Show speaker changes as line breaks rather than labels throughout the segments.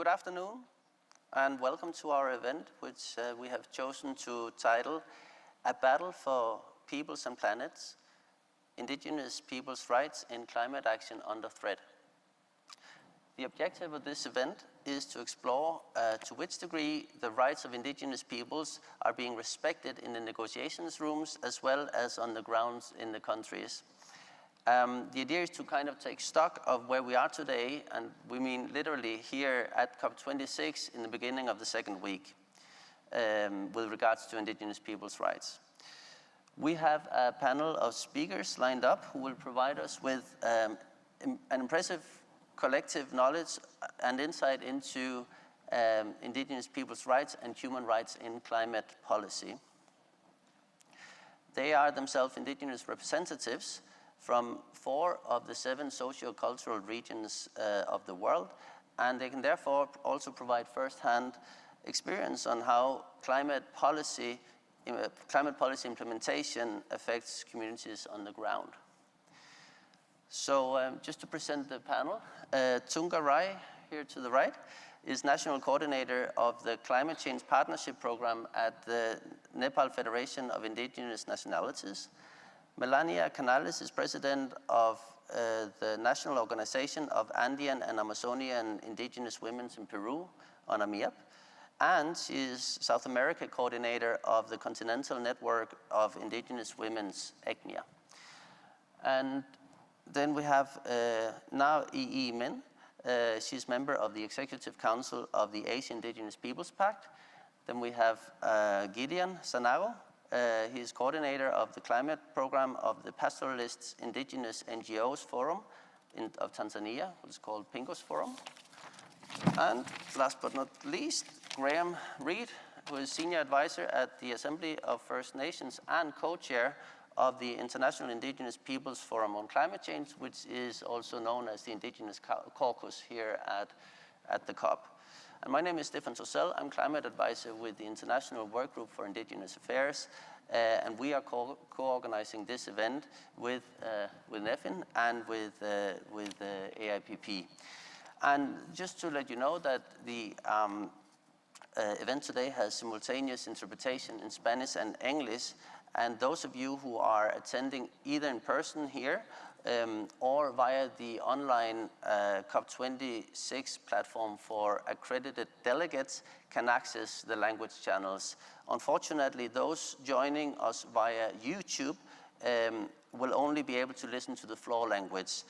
Good afternoon and welcome to our event, which we have chosen to title A Battle for Peoples and Planets, Indigenous Peoples' Rights in Climate Action Under Threat. The objective of this event is to explore to which degree the rights of indigenous peoples are being respected in the negotiations rooms as well as on the grounds in the countries. The idea is to kind of take stock of where we are today, and we mean literally here at COP26 in the beginning of the second week with regards to indigenous peoples' rights. We have a panel of speakers lined up who will provide us with an impressive collective knowledge and insight into indigenous peoples' rights and human rights in climate policy. They are themselves indigenous representatives from 4 of the 7 socio-cultural regions of the world, and they can therefore also provide first-hand experience on how climate policy implementation affects communities on the ground. So just to present the panel, Tunga Rai, here to the right, is National Coordinator of the Climate Change Partnership Program at the Nepal Federation of Indigenous Nationalities. Melania Canales is President of the National Organization of Andean and Amazonian Indigenous Women in Peru, on AIPP, and she is South America Coordinator of the Continental Network of Indigenous Women's ECNIA. And then we have Na E. Min. She's member of the Executive Council of the Asia Indigenous Peoples Pact. Then we have Gideon Sanago. He is coordinator of the climate program of the Pastoralists Indigenous NGOs Forum of Tanzania, which is called Pingos Forum. And last but not least, Graham Reed, who is senior advisor at the Assembly of First Nations and co-chair of the International Indigenous Peoples Forum on Climate Change, which is also known as the Indigenous Caucus here at the COP. And my name is Stefan Tossell. I'm climate advisor with the International Workgroup for Indigenous Affairs, and we are co-organizing this event with NEFIN and with AIPP. And just to let you know that the event today has simultaneous interpretation in Spanish and English, and those of you who are attending either in person here or via the online COP26 platform for accredited delegates can access the language channels. Unfortunately, those joining us via YouTube will only be able to listen to the floor language.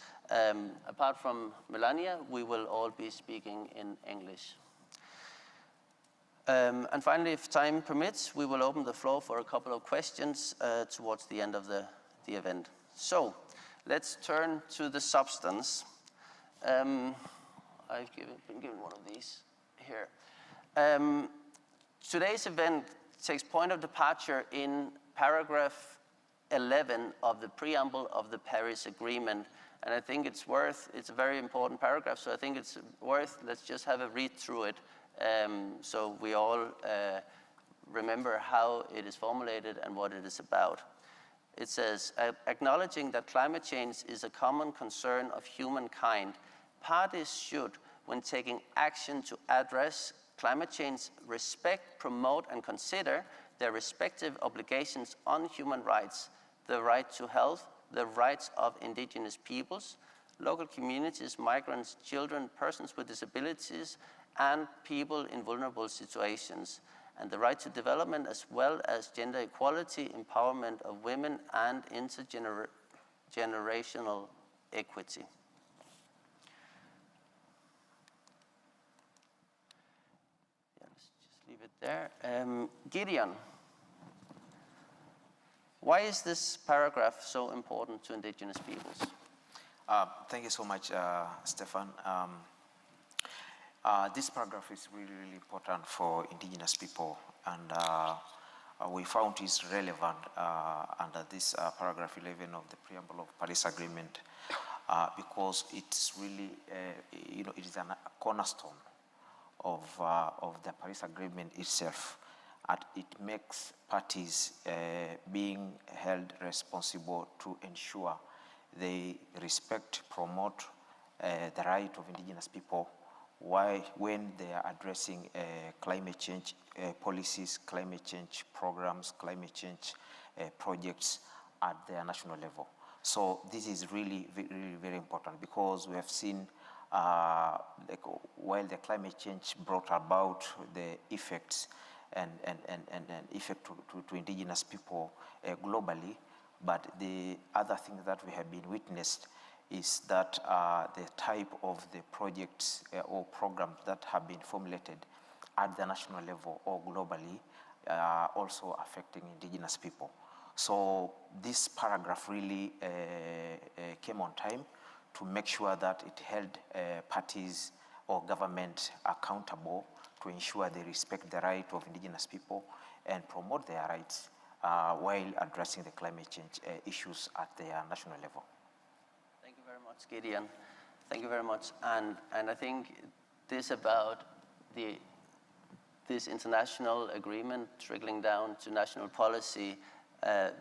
Apart from Melania, we will all be speaking in English. And finally, if time permits, we will open the floor for a couple of questions towards the end of the event. So, let's turn to the substance. I've been given one of these here. Today's event takes point of departure in paragraph 11 of the preamble of the Paris Agreement. And I think it's a very important paragraph, so I think it's worth, let's just have a read through it so we all remember how it is formulated and what it is about. It says, acknowledging that climate change is a common concern of humankind, parties should, when taking action to address climate change, respect, promote, and consider their respective obligations on human rights, the right to health, the rights of indigenous peoples, local communities, migrants, children, persons with disabilities, and people in vulnerable situations, and the right to development as well as gender equality, empowerment of women, and intergenerational equity. Yeah, let's just leave it there. Gideon, why is this paragraph so important to indigenous peoples?
Thank you so much, Stefan. This paragraph is really, really important for indigenous people, and we found it's relevant under this paragraph 11 of the preamble of Paris Agreement because it's really, it is a cornerstone of the Paris Agreement itself. And it makes parties being held responsible to ensure they respect, promote the right of indigenous people when they are addressing climate change policies, climate change programs, climate change projects at their national level. So this is really, really very important, because we have seen like, while the climate change brought about the effects and effect to indigenous people globally, but the other thing that we have been witnessed is that the type of the projects or programs that have been formulated at the national level or globally also affecting indigenous people. So this paragraph really came on time to make sure that it held parties or government accountable to ensure they respect the right of indigenous people and promote their rights while addressing the climate change issues at their national level.
Thank you very much, Gideon. Thank you very much. And I think this about this international agreement trickling down to national policy,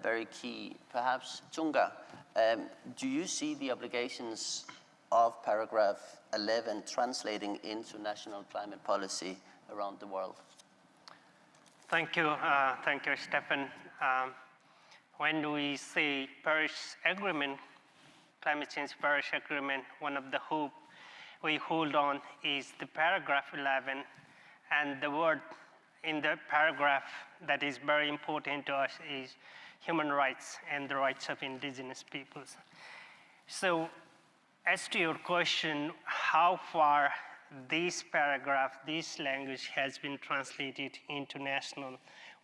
very key. Perhaps, Tunga, do you see the obligations of paragraph 11 translating into national climate policy around the world?
Thank you, Stephen. When we say Paris Agreement, climate change Paris Agreement, one of the hope we hold on is the paragraph 11, and the word in the paragraph that is very important to us is human rights and the rights of indigenous peoples. So as to your question, how far this paragraph, this language has been translated into national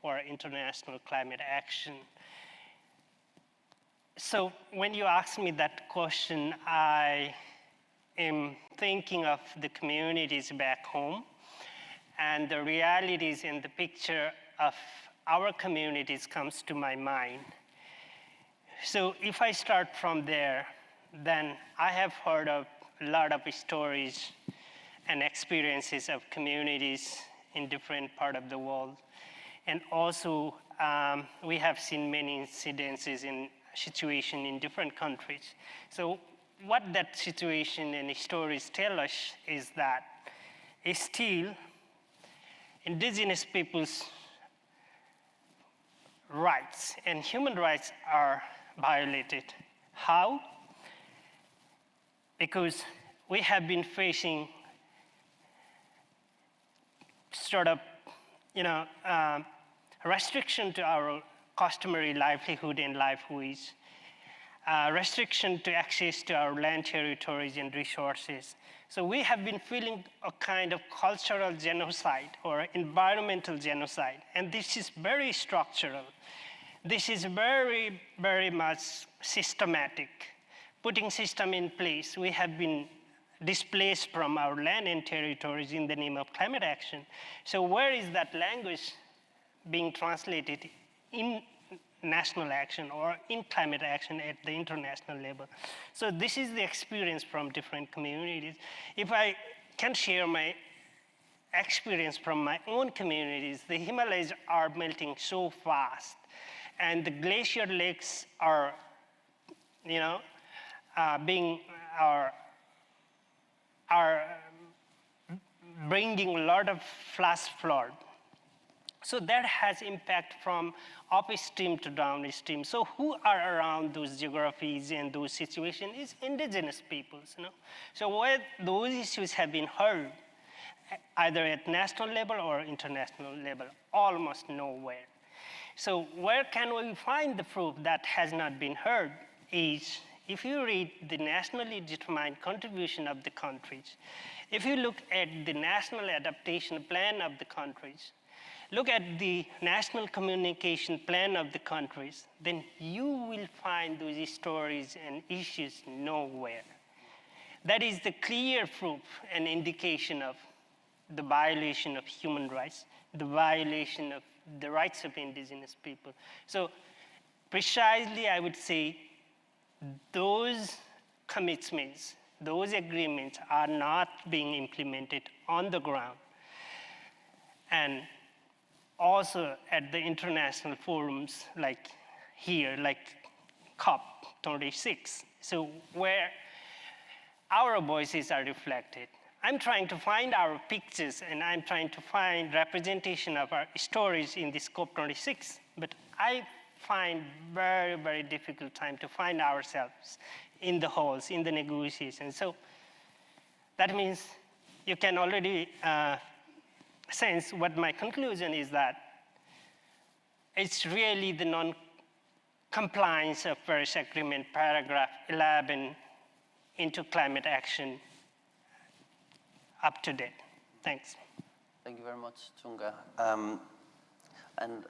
or international climate action. So when you ask me that question, I am thinking of the communities back home and the realities in the picture of our communities comes to my mind. So if I start from there, then I have heard of a lot of stories and experiences of communities in different parts of the world. And also, we have seen many incidences in situation in different countries. So what that situation and stories tell us is that still indigenous peoples' rights and human rights are violated. How? Because we have been facing sort of, restriction to our customary livelihood and livelihoods, restriction to access to our land territories and resources. So we have been feeling a kind of cultural genocide or environmental genocide, and this is very structural. This is very, very much systematic. Putting system in place, we have been displaced from our land and territories in the name of climate action. So where is that language being translated in national action or in climate action at the international level? So this is the experience from different communities. If I can share my experience from my own communities, the Himalayas are melting so fast, and the glacier lakes are, bringing a lot of flash flood. So that has impact from upstream to downstream. So who are around those geographies and those situations is indigenous peoples. So where those issues have been heard, either at national level or international level, almost nowhere. So where can we find the proof that has not been heard is if you read the nationally determined contribution of the countries, if you look at the national adaptation plan of the countries, look at the national communication plan of the countries, then you will find those stories and issues nowhere. That is the clear proof and indication of the violation of human rights, the violation of the rights of indigenous people. So precisely, I would say, those commitments, those agreements are not being implemented on the ground. And also at the international forums like here, like COP26, so where our voices are reflected, I'm trying to find our pictures and I'm trying to find representation of our stories in this COP26, but I find very, very difficult time to find ourselves in the halls, in the negotiations. So that means you can already sense what my conclusion is, that it's really the non-compliance of Paris Agreement paragraph 11 into climate action up to date. Thanks.
Thank you very much, Tunga. And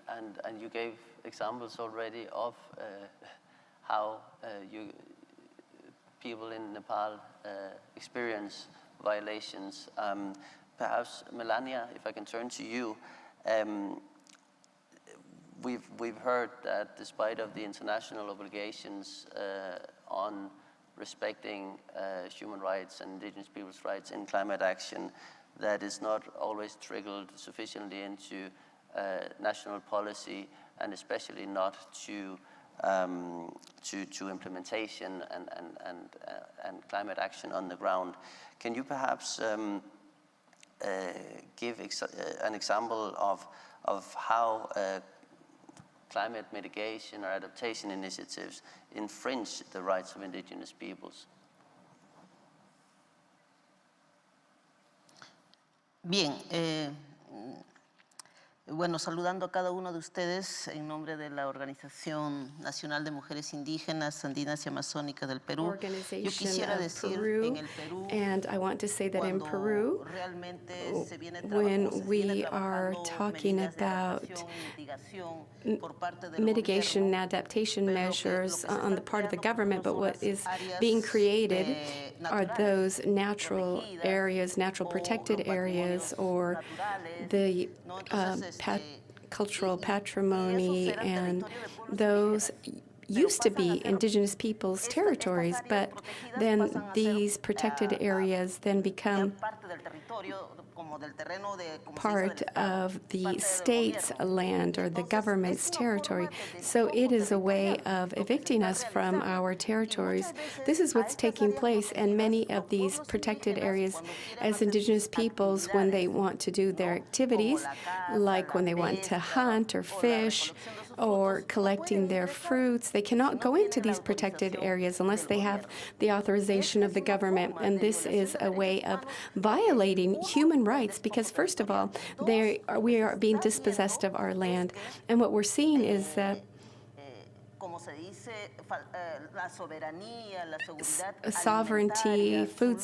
you gave examples already of how people in Nepal experience violations. Perhaps, Melania, if I can turn to you, we've heard that despite of the international obligations on respecting human rights and indigenous people's rights in climate action, that is not always trickled sufficiently into national policy, and especially not to implementation and climate action on the ground. Can you perhaps give an example of how climate mitigation or adaptation initiatives infringe the rights of indigenous peoples?
Bien, bueno, saludando a cada uno de ustedes en nombre de la Organización Nacional de Mujeres Indígenas, Andinas y Amazónicas del Perú. Yo quisiera decir en el Perú,
and I want to say that in Peru, when we are talking about mitigation and adaptation measures on the part of the government, but what is being created are those natural areas, natural protected areas, or the cultural patrimony, and those used to be indigenous peoples' territories, but then these protected areas then become part of the state's land or the government's territory. So it is a way of evicting us from our territories. This is what's taking place in many of these protected areas as indigenous peoples when they want to do their activities, like when they want to hunt or fish or collecting their fruits. They cannot go into these protected areas unless they have the authorization of the government. And this is a way of violating human rights because, first of all, we are being dispossessed of our land. And what we're seeing is that sovereignty, food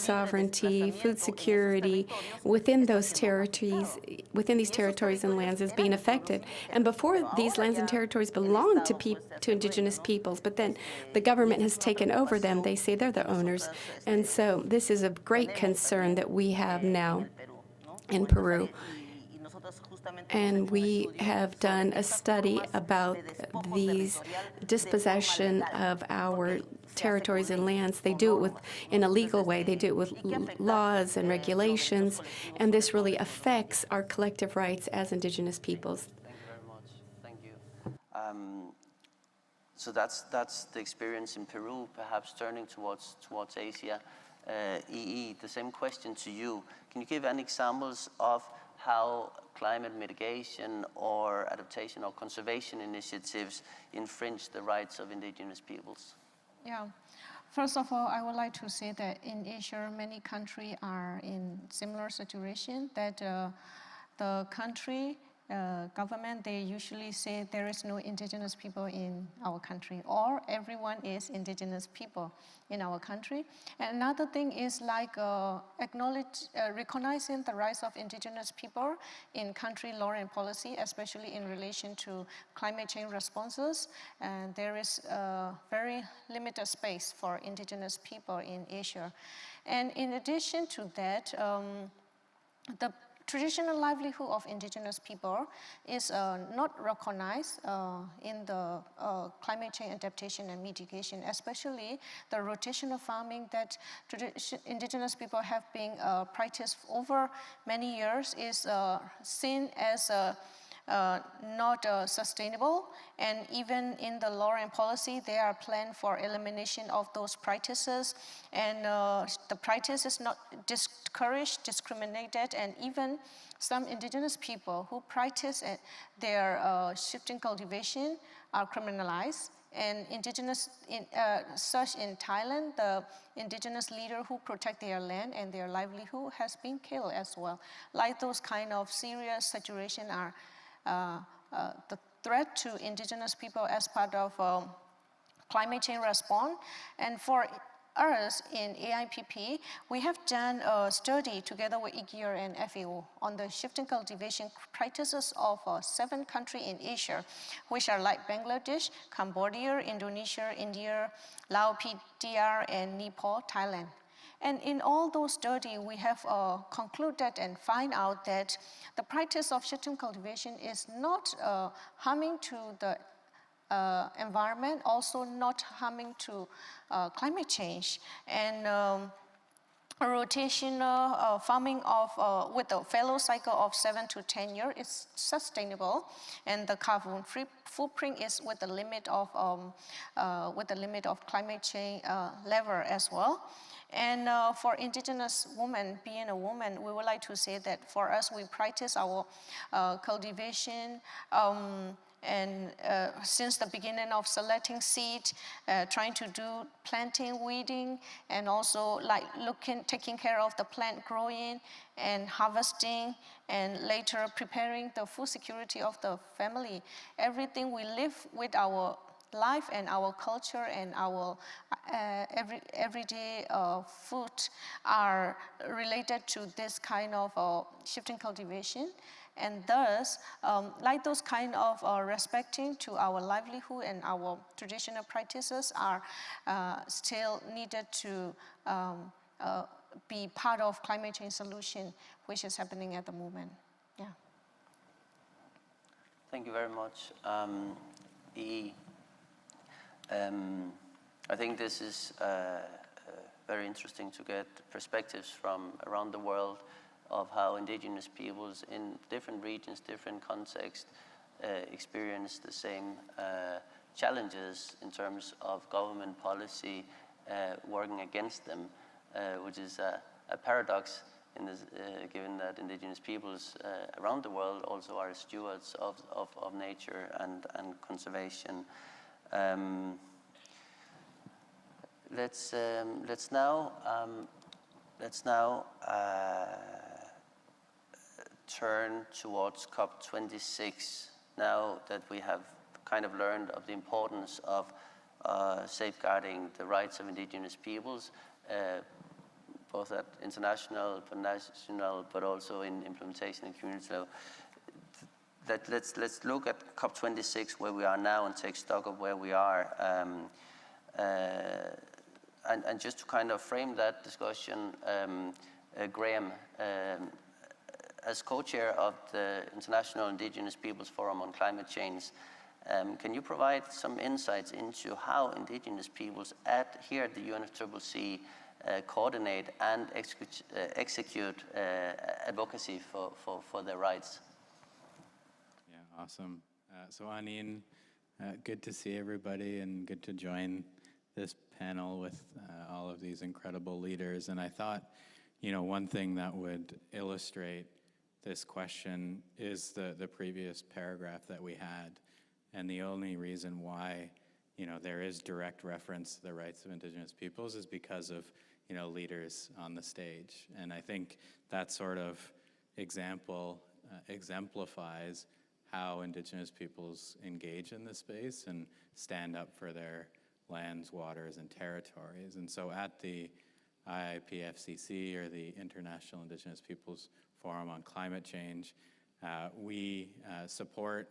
security within those territories, within these territories and lands is being affected. And before, these lands and territories belonged to indigenous peoples, but then the government has taken over them. They say they're the owners. And so this is a great concern that we have now in Peru. And we have done a study about these dispossession of our territories and lands. They do it in a legal way. They do it with laws and regulations, and this really affects our collective rights as indigenous peoples.
Thank you very much. Thank you. So that's the experience in Peru. Perhaps turning towards Asia, EE, the same question to you. Can you give any examples of how climate mitigation or adaptation or conservation initiatives infringe the rights of indigenous peoples?
Yeah. First of all, I would like to say that in Asia, many countries are in similar situation, that the country government, they usually say there is no indigenous people in our country, or everyone is indigenous people in our country. And another thing is like recognizing the rights of indigenous people in country law and policy, especially in relation to climate change responses. And there is a very limited space for indigenous people in Asia. And in addition to that, the traditional livelihood of indigenous people is not recognized in the climate change adaptation and mitigation, especially the rotational farming that indigenous people have been practiced over many years is seen as not sustainable. And even in the law and policy, there are plans for elimination of those practices. And the practice is not discouraged, discriminated, and even some indigenous people who practice their shifting cultivation are criminalized. And such in Thailand, the indigenous leader who protect their land and their livelihood has been killed as well. Like those kind of serious situations are the threat to indigenous people as part of climate change response. And for us in AIPP, we have done a study together with IWGIA and FAO on the shifting cultivation practices of 7 countries in Asia, which are like Bangladesh, Cambodia, Indonesia, India, Laos, PDR, and Nepal, Thailand. And in all those studies, we have concluded and find out that the practice of shifting cultivation is not harming to the environment, also not harming to climate change. And rotational farming with a fallow cycle of 7 to 10 years is sustainable, and the carbon footprint is with the limit of climate change level as well. And for indigenous women, being a woman, we would like to say that for us, we practice our cultivation and since the beginning of selecting seed, trying to do planting, weeding, and also like taking care of the plant growing and harvesting, and later preparing the food security of the family. Everything we live with our life and our culture and our everyday food are related to this kind of shifting cultivation. And thus, like those kind of respecting to our livelihood and our traditional practices are still needed to be part of climate change solution, which is happening at the moment. Yeah.
Thank you very much. I think this is very interesting to get perspectives from around the world of how indigenous peoples in different regions, different contexts, experience the same challenges in terms of government policy working against them, which is a paradox in this, given that indigenous peoples around the world also are stewards of nature and conservation. Let's now turn towards COP26. Now that we have kind of learned of the importance of safeguarding the rights of indigenous peoples, both at international, but national, but also in implementation and community level. Let's look at COP26, where we are now, and take stock of where we are. And just to kind of frame that discussion, Graham, as co-chair of the International Indigenous Peoples Forum on Climate Change, can you provide some insights into how indigenous peoples here at the UNFCCC coordinate and execute advocacy for their rights?
Yeah, awesome. So Anin, good to see everybody and good to join this panel with all of these incredible leaders. And I thought, one thing that would illustrate this question is the previous paragraph that we had. And the only reason why, there is direct reference to the rights of indigenous peoples is because of, leaders on the stage. And I think that sort of exemplifies how indigenous peoples engage in this space and stand up for their lands, waters, and territories. And so at the IPCC, or the International Indigenous Peoples Forum on Climate Change, we support,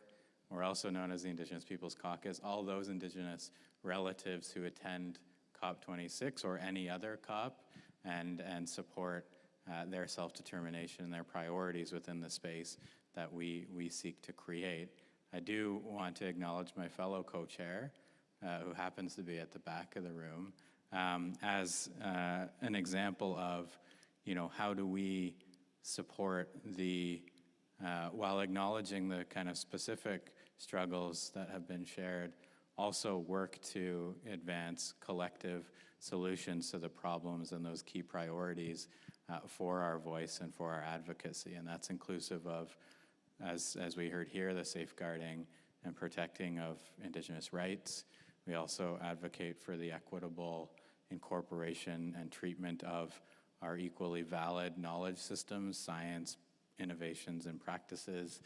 we're also known as the Indigenous Peoples Caucus, all those indigenous relatives who attend COP26 or any other COP and support their self-determination and their priorities within the space that we seek to create. I do want to acknowledge my fellow co-chair, who happens to be at the back of the room, as an example of, how do we support the while acknowledging the kind of specific struggles that have been shared, also work to advance collective solutions to the problems and those key priorities for our voice and for our advocacy. And that's inclusive of, as we heard here, the safeguarding and protecting of Indigenous rights. We also advocate for the equitable incorporation and treatment of our equally valid knowledge systems, science, innovations, and practices.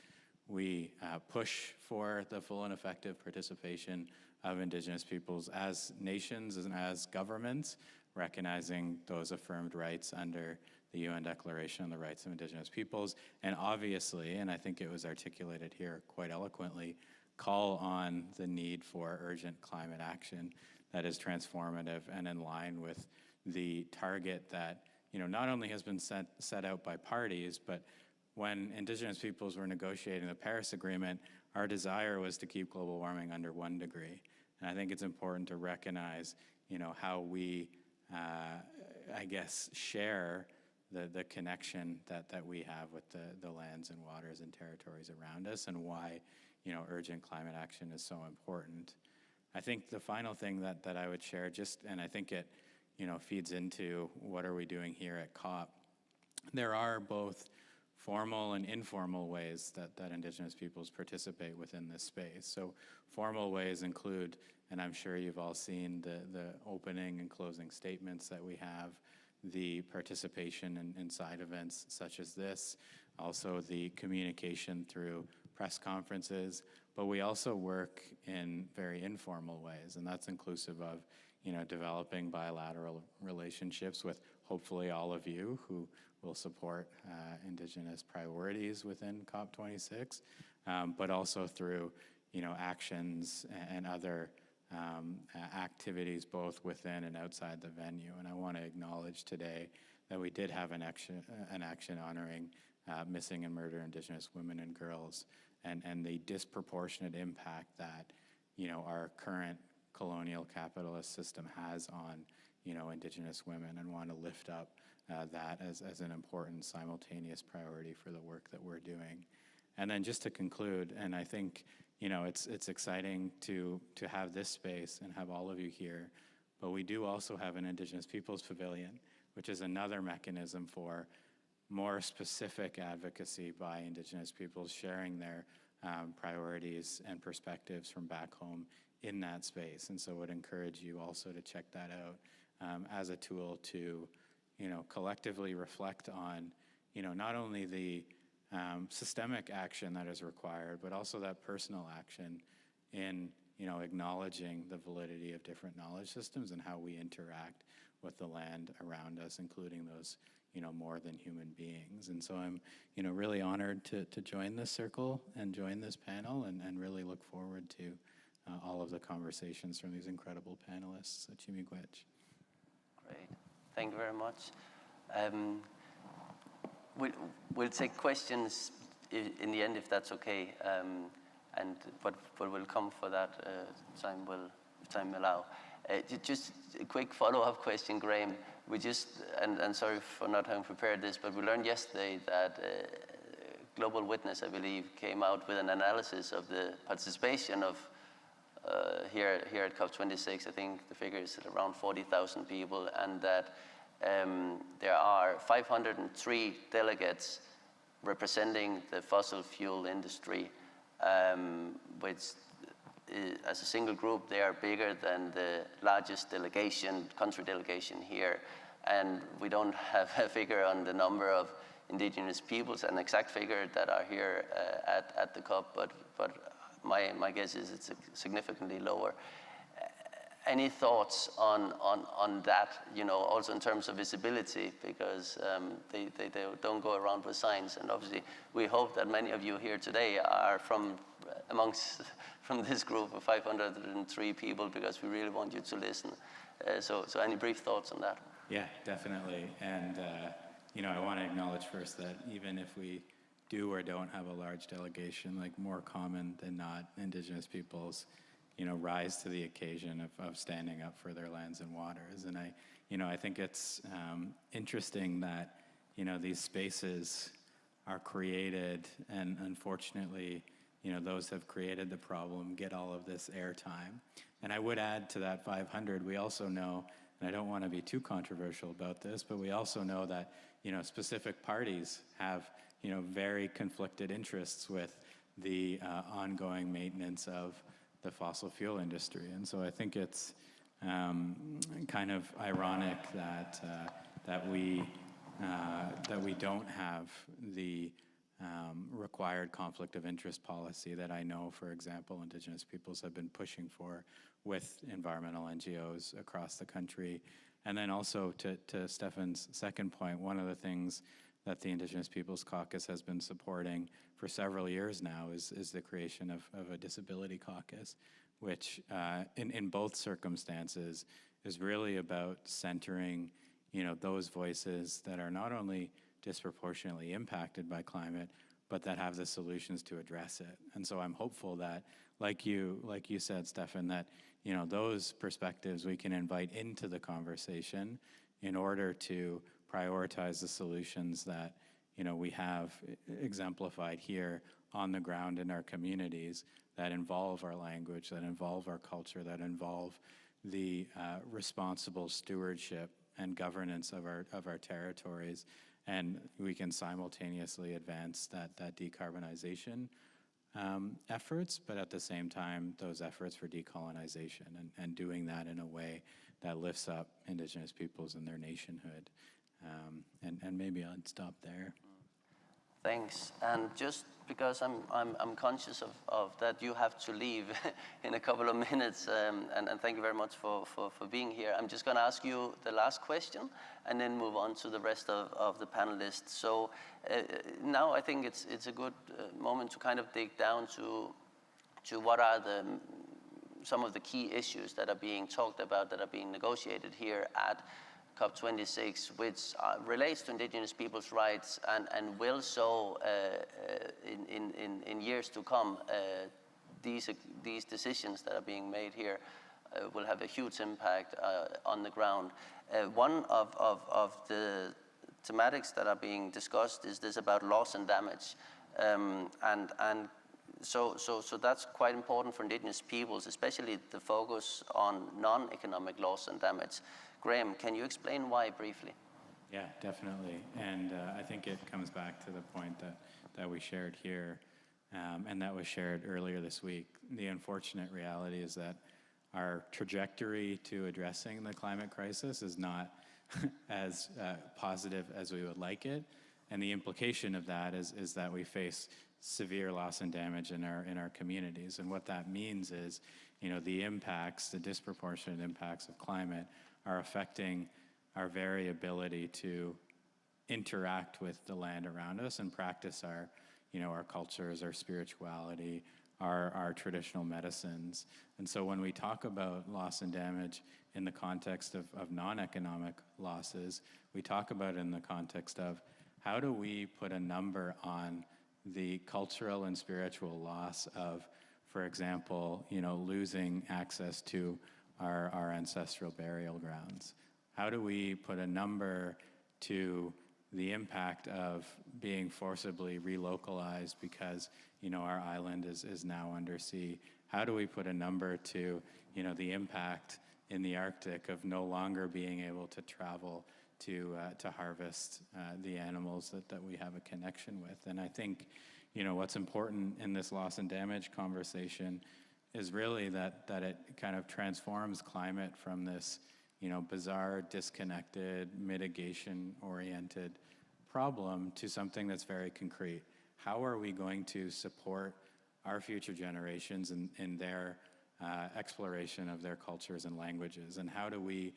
We push for the full and effective participation of Indigenous peoples as nations and as governments, recognizing those affirmed rights under the UN Declaration on the Rights of Indigenous Peoples. And obviously, and I think it was articulated here quite eloquently, call on the need for urgent climate action that is transformative and in line with the target that, not only has been set out by parties, but when Indigenous peoples were negotiating the Paris Agreement, our desire was to keep global warming under 1 degree. And I think it's important to recognize, how we, share the connection that we have with the lands and waters and territories around us, and why, urgent climate action is so important. I think the final thing that I would share, and I think it, feeds into what are we doing here at COP. There are both formal and informal ways that Indigenous peoples participate within this space. So formal ways include, and I'm sure you've all seen the opening and closing statements that we have, the participation in side events such as this, also the communication through press conferences, but we also work in very informal ways, and that's inclusive of, developing bilateral relationships with hopefully all of you who will support Indigenous priorities within COP26, but also through, actions and other activities both within and outside the venue. And I want to acknowledge today that we did have an action honoring missing and murdered Indigenous women and girls, and the disproportionate impact that, our current colonial capitalist system has on, Indigenous women, and want to lift up that as an important simultaneous priority for the work that we're doing. And then just to conclude, and I think, it's exciting to have this space and have all of you here, but we do also have an Indigenous Peoples Pavilion, which is another mechanism for more specific advocacy by Indigenous peoples, sharing their priorities and perspectives from back home in that space. And so I would encourage you also to check that out as a tool to, collectively reflect on, not only the systemic action that is required, but also that personal action in, acknowledging the validity of different knowledge systems and how we interact with the land around us, including those, more than human beings. And so I'm, really honored to join this circle and join this panel, and really look forward to all of the conversations from these incredible panelists at IWGIA.
Great, thank you very much. We'll take questions in the end, if that's okay, but we'll come for that if time allow. Just a quick follow-up question, Graham. We just, and sorry for not having prepared this, but we learned yesterday that Global Witness, I believe, came out with an analysis of the participation of here at COP26. I think the figure is at around 40,000 people, and that there are 503 delegates representing the fossil fuel industry, which as a single group, they are bigger than the largest country delegation here. And we don't have a figure on the number of Indigenous peoples, an exact figure that are here at the COP, but my guess is it's significantly lower. Any thoughts on that, also in terms of visibility, because they don't go around with signs, and obviously we hope that many of you here today are from this group of 503 people, because we really want you to listen. So any brief thoughts on that?
Yeah, definitely. And I want to acknowledge first that even if we do or don't have a large delegation, like more common than not, Indigenous peoples, rise to the occasion of standing up for their lands and waters. And I think it's interesting that, these spaces created, and unfortunately, those have created the problem, get all of this airtime. And I would add to that 500, we also know, and I don't want to be too controversial about this, but we also know that, specific parties have, very conflicted interests with the ongoing maintenance of the fossil fuel industry. And so I think it's kind of ironic that we don't have the required conflict of interest policy that I know, for example, Indigenous peoples have been pushing for with environmental NGOs across the country. And then also to Stefan's second point, one of the things that the Indigenous Peoples Caucus has been supporting for several years now is the creation of a disability caucus, which in both circumstances is really about centering those voices that are not only disproportionately impacted by climate, but that have the solutions to address it. And so I'm hopeful that, like you said, Stefan, that those perspectives we can invite into the conversation in order to prioritize the solutions that we have exemplified here on the ground in our communities that involve our language, that involve our culture, that involve the responsible stewardship and governance of our territories, and we can simultaneously advance that decarbonization efforts, but at the same time, those efforts for decolonization, and doing that in a way that lifts up Indigenous peoples and their nationhood. And maybe I'd stop there.
Thanks. And just because I'm conscious of that you have to leave in a couple of minutes, and thank you very much for being here. I'm just going to ask you the last question and then move on to the rest of the panelists. So now I think it's a good moment to kind of dig down to what are some of the key issues that are being talked about, that are being negotiated here at COP26, which relates to Indigenous people's rights and will so in years to come. These decisions that are being made here will have a huge impact on the ground. One of the thematics that are being discussed is this about loss and damage, so that's quite important for Indigenous peoples, especially the focus on non-economic loss and damage. Graham, can you explain why briefly?
Yeah, definitely. And I think it comes back to the point that we shared here and that was shared earlier this week. The unfortunate reality is that our trajectory to addressing the climate crisis is not as positive as we would like it. And the implication of that is that we face severe loss and damage in our communities. And what that means is, the impacts, the disproportionate impacts of climate are affecting our very ability to interact with the land around us and practice our cultures, our spirituality, our traditional medicines. And so when we talk about loss and damage in the context of non-economic losses, we talk about it in the context of how do we put a number on the cultural and spiritual loss of, for example, losing access to our ancestral burial grounds? How do we put a number to the impact of being forcibly relocalized because, our island is now under sea? How do we put a number to, the impact in the Arctic of no longer being able to travel to harvest the animals that we have a connection with? And I think, what's important in this loss and damage conversation is really that it kind of transforms climate from this, bizarre, disconnected, mitigation-oriented problem to something that's very concrete. How are we going to support our future generations in their exploration of their cultures and languages? And how do we,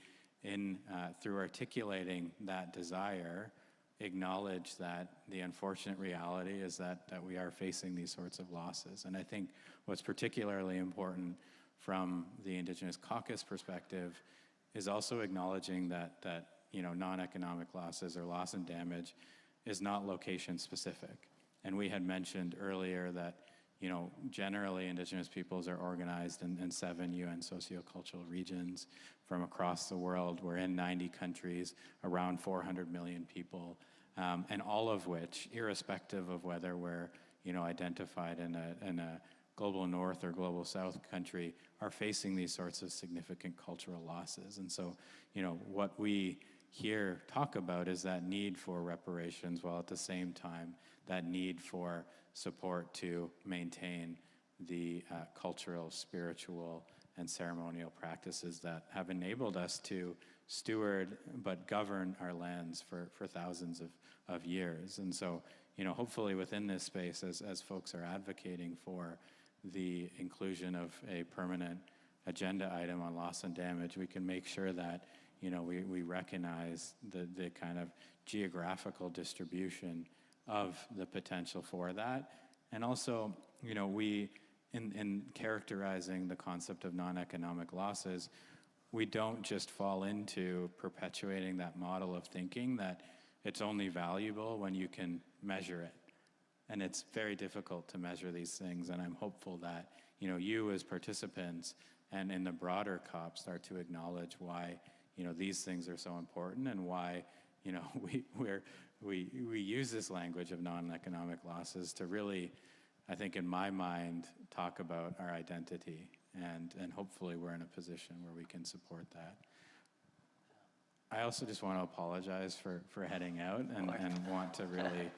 through articulating that desire, acknowledge that the unfortunate reality is that we are facing these sorts of losses? And I think what's particularly important from the Indigenous Caucus perspective is also acknowledging that non-economic losses or loss and damage is not location specific. And we had mentioned earlier that generally Indigenous peoples are organized in 7 UN sociocultural regions from across the world. We're in 90 countries, around 400 million people. and all of which, irrespective of whether we're identified in a global north or global south country, are facing these sorts of significant cultural losses. And so, what we here talk about is that need for reparations, while at the same time that need for support to maintain the cultural, spiritual, and ceremonial practices that have enabled us to steward but govern our lands for thousands of years. And so, hopefully within this space, as folks are advocating for the inclusion of a permanent agenda item on loss and damage, we can make sure that we recognize the kind of geographical distribution of the potential for that. And also, we, in characterizing the concept of non-economic losses, we don't just fall into perpetuating that model of thinking that it's only valuable when you can measure it. And it's very difficult to measure these things, and I'm hopeful that you as participants and in the broader COP start to acknowledge why these things are so important, and why we use this language of non-economic losses to really, I think in my mind, talk about our identity, and hopefully we're in a position where we can support that. I also just want to apologize for heading out and want to really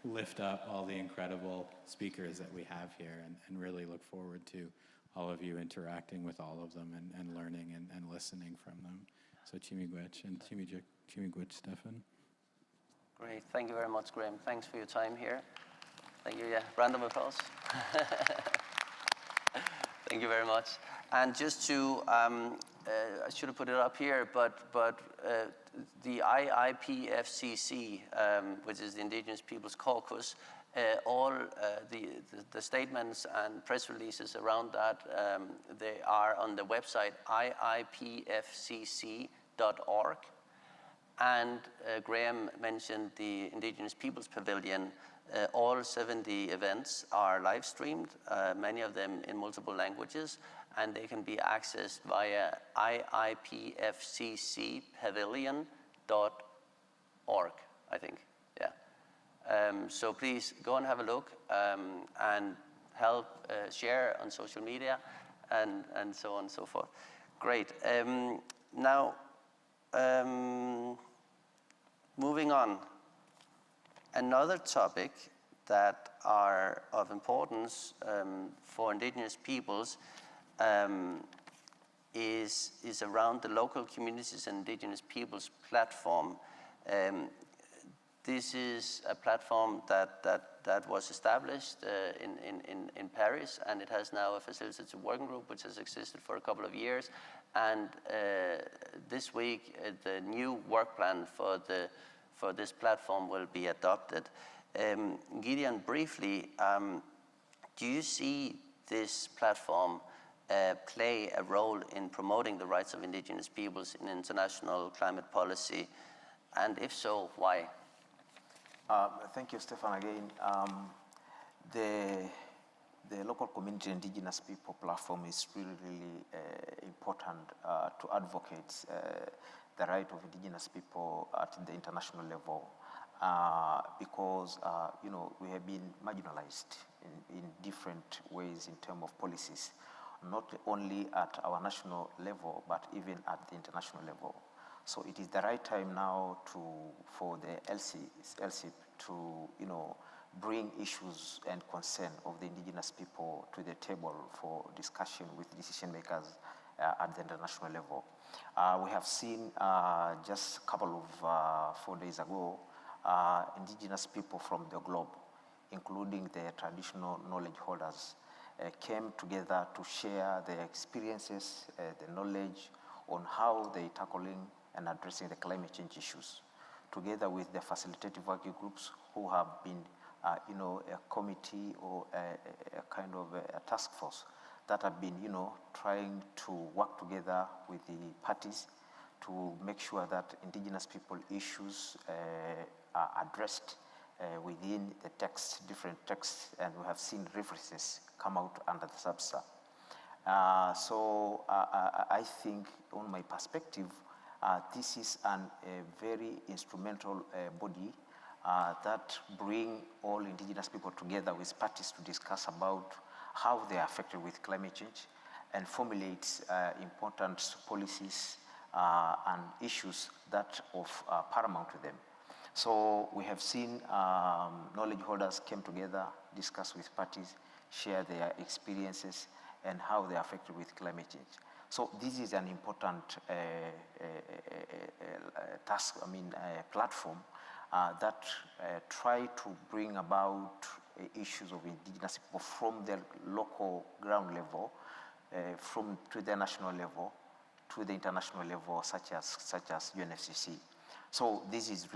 lift up all the incredible speakers that we have here, and really look forward to all of you interacting with all of them and learning and listening from them. So Chimigwech and Chimigwech, Stefan.
Great, thank you very much, Graham. Thanks for your time here. Thank you, round of applause. Thank you very much. And just to, I should have put it up here, but the IIPFCC, which is the Indigenous Peoples Caucus, all the statements and press releases around that, they are on the website iipfcc.org. And Graham mentioned the Indigenous Peoples Pavilion. All 70 events are live streamed, many of them in multiple languages, and they can be accessed via iipfccpavilion.org, I think, so please go and have a look, and help share on social media, and so on and so forth. Great. Now, moving on. Another topic that are of importance for Indigenous peoples is around the Local Communities and Indigenous Peoples platform. This is a platform that was established in Paris, and it has now a facilitative working group which has existed for a couple of years. And this week, the new work plan for this platform will be adopted. Gideon, briefly, do you see this platform play a role in promoting the rights of Indigenous peoples in international climate policy? And if so, why?
Thank you, Stefan, again. The Local Community Indigenous People platform is really important to advocate the right of Indigenous people at the international level, because we have been marginalized in different ways in terms of policies, not only at our national level, but even at the international level. So it is the right time now for the LCIP to bring issues and concern of the Indigenous people to the table for discussion with decision makers at the international level. We have seen just a couple of 4 days ago, Indigenous people from the globe, including the traditional knowledge holders, came together to share their experiences, the knowledge on how they're tackling and addressing the climate change issues, together with the facilitative working groups who have been a committee or a kind of a task force that have been, trying to work together with the parties to make sure that Indigenous people issues are addressed within the text, different texts, and we have seen references come out under the SABSA. So I think, on my perspective, this is a very instrumental body that bring all indigenous people together with parties to discuss about how they are affected with climate change and formulate important policies and issues that of paramount to them. So we have seen knowledge holders came together, discuss with parties, share their experiences and how they are affected with climate change. So this is an important task, platform that try to bring about issues of indigenous people from the local ground level, to the national level, to the international level, such as UNFCCC. So this is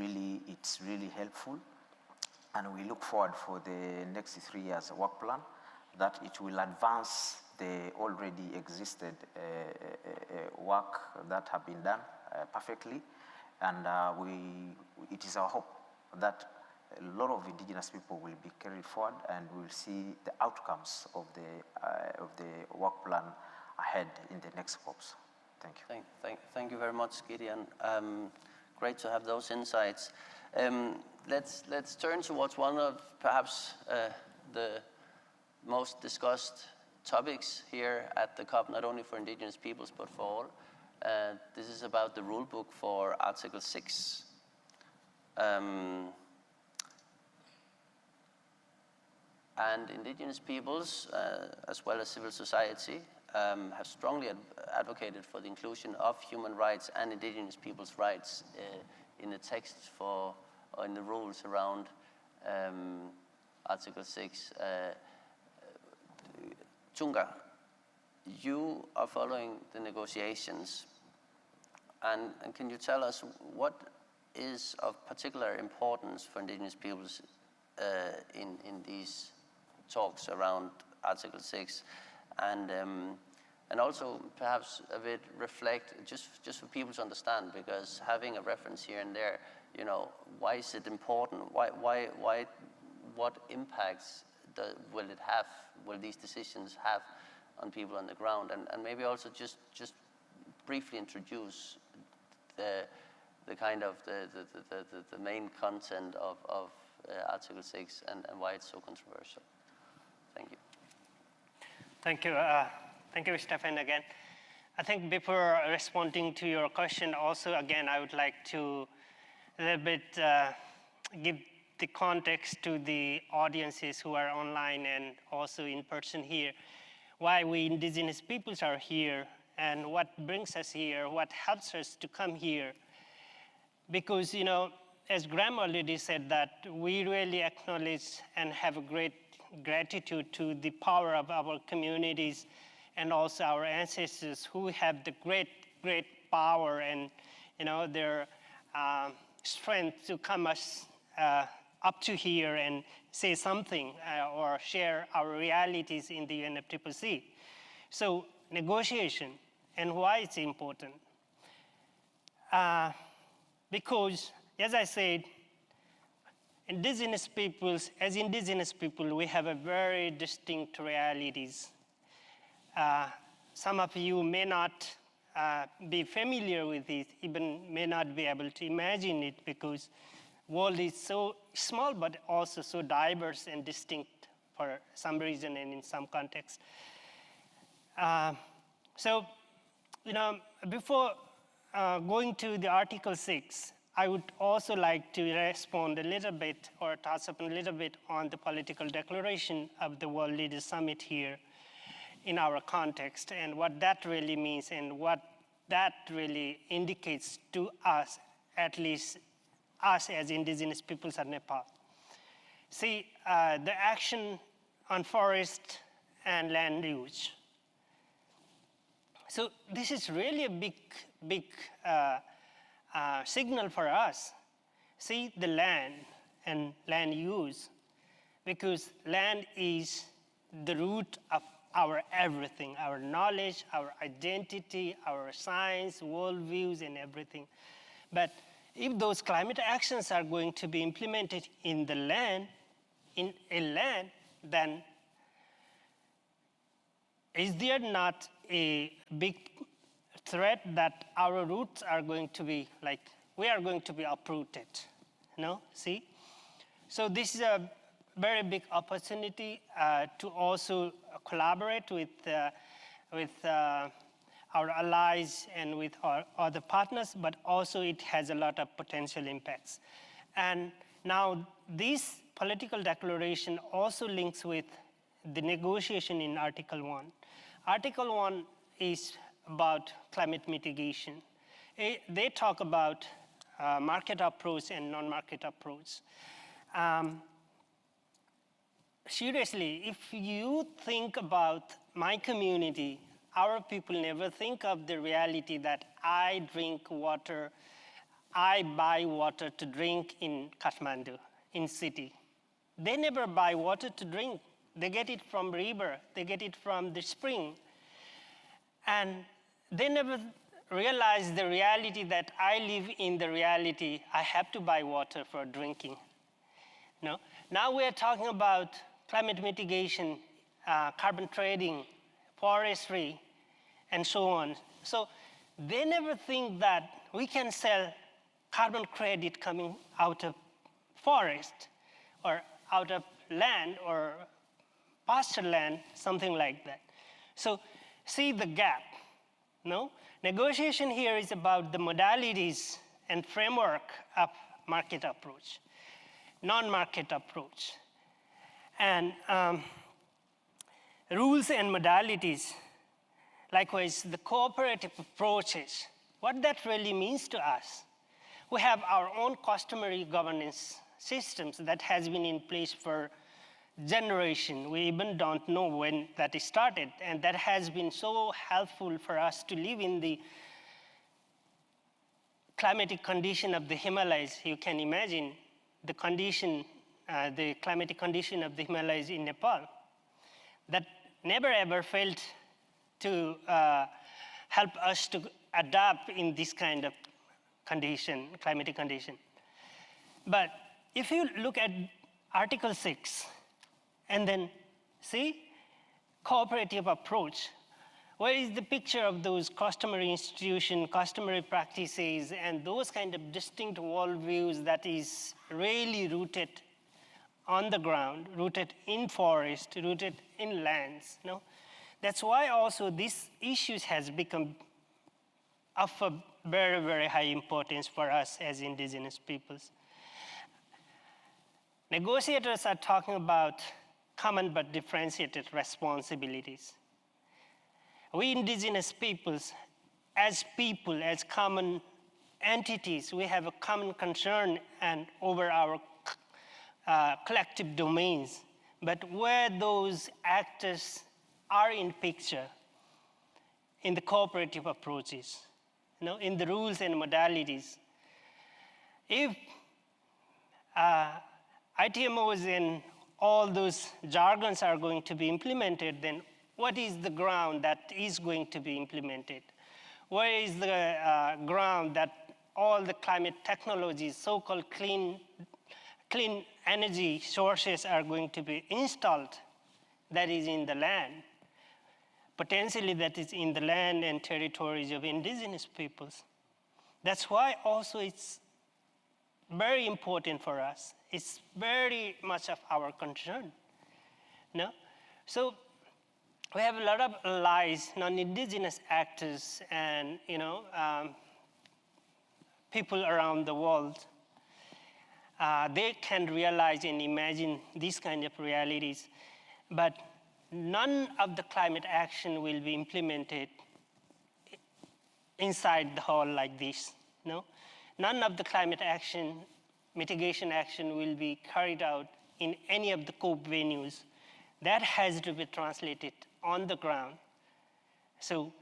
it's really helpful, and we look forward for the next 3 years work plan that it will advance the already existed work that have been done perfectly, and it is our hope that a lot of indigenous people will be carried forward and we'll see the outcomes of the work plan ahead in the next COPs. Thank you.
Thank you very much, Gideon. Great to have those insights. Let's turn towards one of perhaps the most discussed topics here at the COP, not only for indigenous peoples, but for all. This is about the rulebook for Article 6. And indigenous peoples, as well as civil society, have strongly advocated for the inclusion of human rights and indigenous peoples' rights in the text or in the rules around Article 6. Tunga, you are following the negotiations, and can you tell us what is of particular importance for indigenous peoples in these talks around Article 6, and also perhaps a bit reflect, just for people to understand, because having a reference here and there, why is it important? What impacts will these decisions have on people on the ground? And maybe also just briefly introduce the kind of the main content of Article 6 and why it's so controversial. Thank you.
Thank you. Thank you, Stefan, again. I think before responding to your question, also, again, I would like to a little bit give the context to the audiences who are online and also in person here, why we indigenous peoples are here and what brings us here, what helps us to come here. Because, as Graham already said, that we really acknowledge and have a great gratitude to the power of our communities and also our ancestors who have the great power and their strength to come us up to here and say something or share our realities in the UNFCCC. So negotiation and why it's important. Because, as I said, indigenous peoples, as indigenous people, we have a very distinct realities. Some of you may not be familiar with it, even may not be able to imagine it, because world is so small, but also so diverse and distinct for some reason and in some context. So, before going to the Article 6, I would also like to respond a little bit or touch up a little bit on the political declaration of the World Leaders Summit here in our context and what that really means and what that really indicates to us, at least us as indigenous peoples of Nepal. See, the action on forest and land use. So this is really a big signal for us. See, the land and land use, because land is the root of our everything, our knowledge, our identity, our science, worldviews, and everything. But if those climate actions are going to be implemented in the land, then is there not a big threat that our roots are going to be like, we are going to be uprooted, see? So this is a very big opportunity to also collaborate with our allies and with our other partners, but also it has a lot of potential impacts. And now this political declaration also links with the negotiation in Article 1. Article 1 is about climate mitigation. They talk about market approach and non-market approach. Seriously, if you think about my community, our people never think of the reality that I drink water, I buy water to drink in Kathmandu, in city. They never buy water to drink. They get it from river, they get it from the spring. And they never realize the reality that I live in the reality, I have to buy water for drinking. Now we are talking about climate mitigation, carbon trading, forestry, and so on. So they never think that we can sell carbon credit coming out of forest or out of land or pasture land, something like that. So see the gap, Negotiation here is about the modalities and framework of market approach, non-market approach. And rules and modalities, likewise the cooperative approaches, what that really means to us. We have our own customary governance systems that has been in place for generation. We even don't know when that started, and that has been so helpful for us to live in the climatic condition of the Himalayas. You can imagine the condition, the climatic condition of the Himalayas in Nepal that never ever failed to help us to adapt in this kind of condition, climatic condition. But if you look at Article 6, and then see, cooperative approach, where is the picture of those customary institutions, customary practices, and those kind of distinct worldviews that is really rooted on the ground, rooted in forest, rooted in lands, That's why also these issues has become of a very, very high importance for us as indigenous peoples. Negotiators are talking about common but differentiated responsibilities. We indigenous peoples, as common entities, we have a common concern and over our collective domains. But where those actors are in picture, in the cooperative approaches, in the rules and modalities. If ITMOs and all those jargons are going to be implemented, then what is the ground that is going to be implemented? Where is the ground that all the climate technologies, so-called clean energy sources are going to be installed that is in the land? Potentially that is in the land and territories of indigenous peoples. That's why also it's very important for us. It's very much of our concern. So we have a lot of allies, non-indigenous actors, and people around the world. They can realize and imagine these kind of realities, but none of the climate action will be implemented inside the hall like this. None of the climate action, mitigation action will be carried out in any of the COP venues. That has to be translated on the ground. So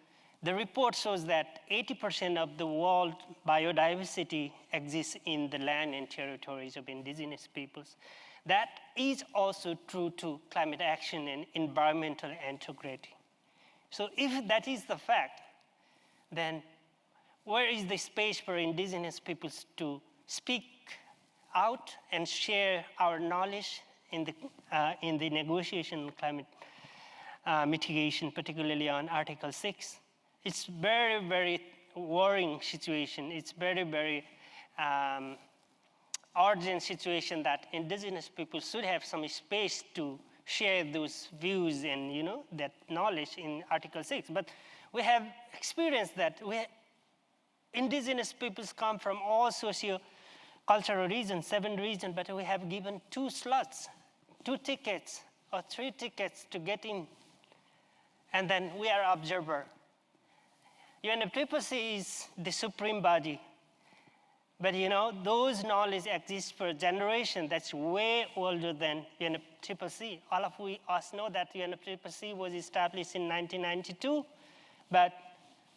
the report shows that 80% of the world biodiversity exists in the land and territories of indigenous peoples. That is also true to climate action and environmental integrity. So if that is the fact, then where is the space for indigenous peoples to speak out and share our knowledge in the negotiation on climate mitigation, particularly on Article 6? it's very, very worrying situation. It's very, very urgent situation that indigenous people should have some space to share those views and that knowledge in Article 6. But we have experienced that indigenous peoples come from all socio-cultural regions, 7 regions, but we have given 2 slots, 2 tickets or 3 tickets to get in. And then we are observer. UNFCCC is the supreme body. But those knowledge exist for a generation that's way older than UNFCCC. All of us know that UNFCCC was established in 1992, but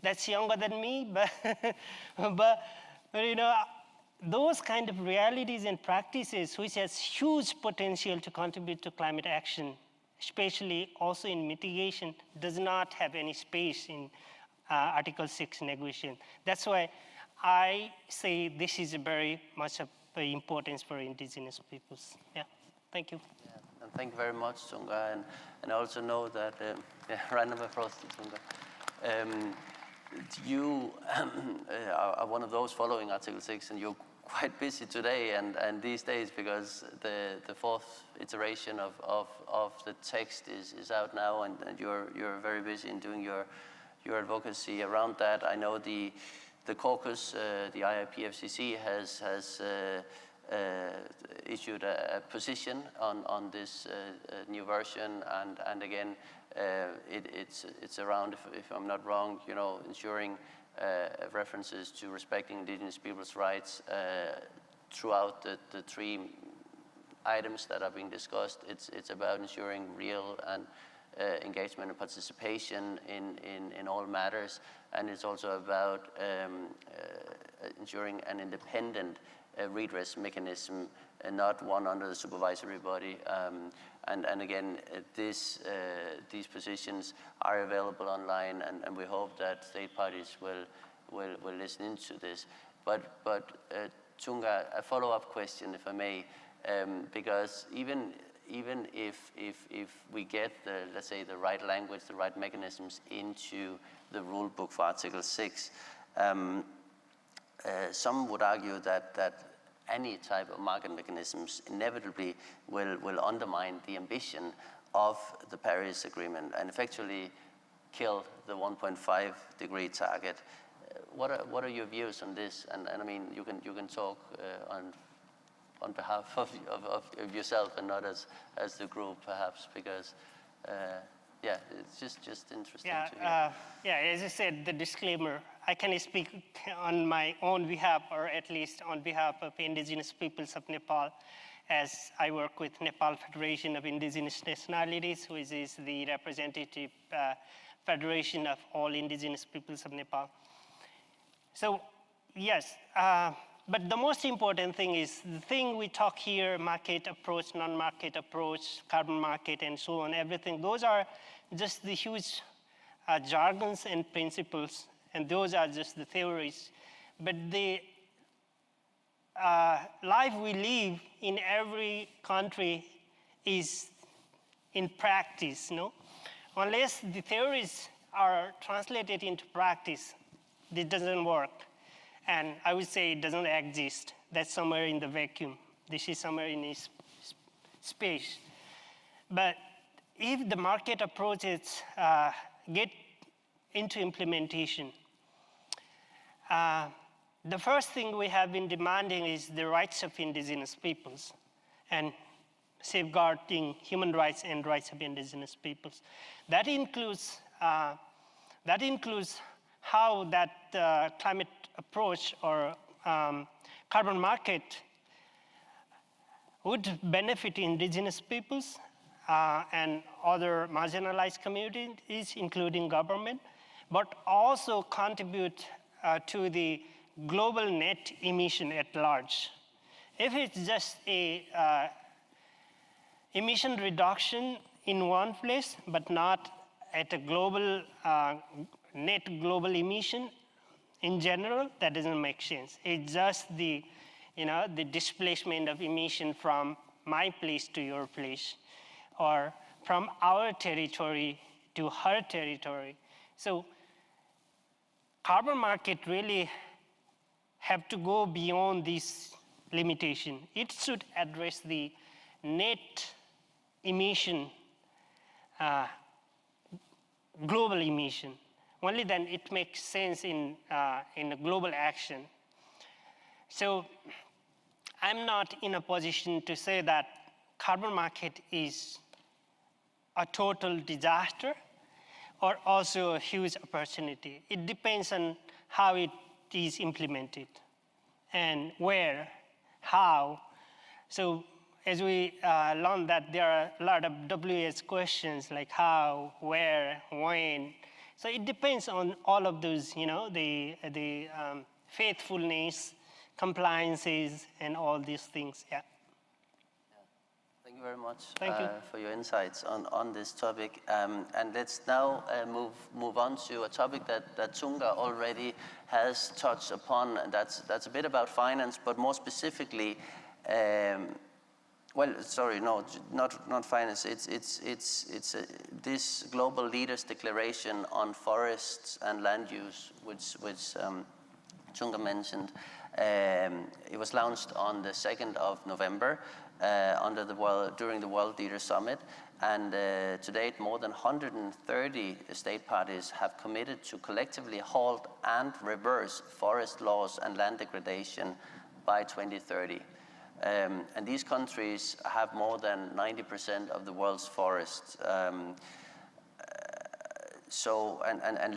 that's younger than me. But those kind of realities and practices which has huge potential to contribute to climate action, especially also in mitigation, does not have any space in Article 6 negotiation. That's why I say this is very much of importance for indigenous peoples. Yeah, thank you.
Yeah, and thank you very much, Tunga. And I also know that, round of applause to Tunga. You are one of those following Article 6, and you're quite busy today and these days because the 4th iteration of the text is out now, and you're very busy in doing your advocacy around that. I know the Caucus, the IPCC has issued a position on this new version, and again, it's around, if I'm not wrong, ensuring references to respecting indigenous people's rights throughout the 3 items that are being discussed. It's about ensuring real and engagement and participation in all matters, and it's also about ensuring an independent redress mechanism and not one under the supervisory body. And again, these positions are available online, and we hope that state parties will listen into this. But Tunga, a follow-up question, if I may, because even if we get let's say the right language, the right mechanisms into the rule book for Article 6, some would argue that any type of market mechanisms inevitably will undermine the ambition of the Paris Agreement and effectively kill the 1.5 degree target. What are your views on this? And I mean, you can talk on behalf of yourself and not as the group, perhaps, because yeah, it's just interesting to hear.
Yeah, as I said, the disclaimer, I can speak on my own behalf, or at least on behalf of indigenous peoples of Nepal, as I work with Nepal Federation of Indigenous Nationalities, which is the representative federation of all indigenous peoples of Nepal. So, yes, but the most important thing is the thing we talk here, market approach, non-market approach, carbon market, and so on, everything, those are just the huge jargons and principles, and those are just the theories. But the life we live in every country is in practice, no? Unless the theories are translated into practice, it doesn't work. And I would say it doesn't exist. That's somewhere in the vacuum. This is somewhere in space. But if the market approaches get into implementation, the first thing we have been demanding is the rights of indigenous peoples and safeguarding human rights and rights of indigenous peoples. That includes how that climate approach or carbon market would benefit indigenous peoples and other marginalized communities, including government, but also contribute to the global net emission at large. If it's just a emission reduction in one place, but not at a global net global emission in general, that doesn't make sense. It's just the displacement of emission from my place to your place, or from our territory to her territory. So carbon market really have to go beyond this limitation. It should address the net emission, global emission. Only then it makes sense in a global action. So I'm not in a position to say that carbon market is a total disaster or also a huge opportunity. It depends on how it is implemented and where, how. So as we learned that there are a lot of WS questions like how, where, when. So it depends on all of those, the faithfulness, compliances, and all these things, yeah.
Thank you very much
for
your insights on this topic. And let's now move on to a topic that Tunga already has touched upon, and that's a bit about finance, but more specifically, well, sorry, no, not finance. It's this Global Leaders Declaration on Forests and Land Use, which Tunga mentioned. It was launched on the 2nd of November during the World Leaders Summit, and to date, more than 130 state parties have committed to collectively halt and reverse forest loss and land degradation by 2030. And these countries have more than 90% of the world's forests. And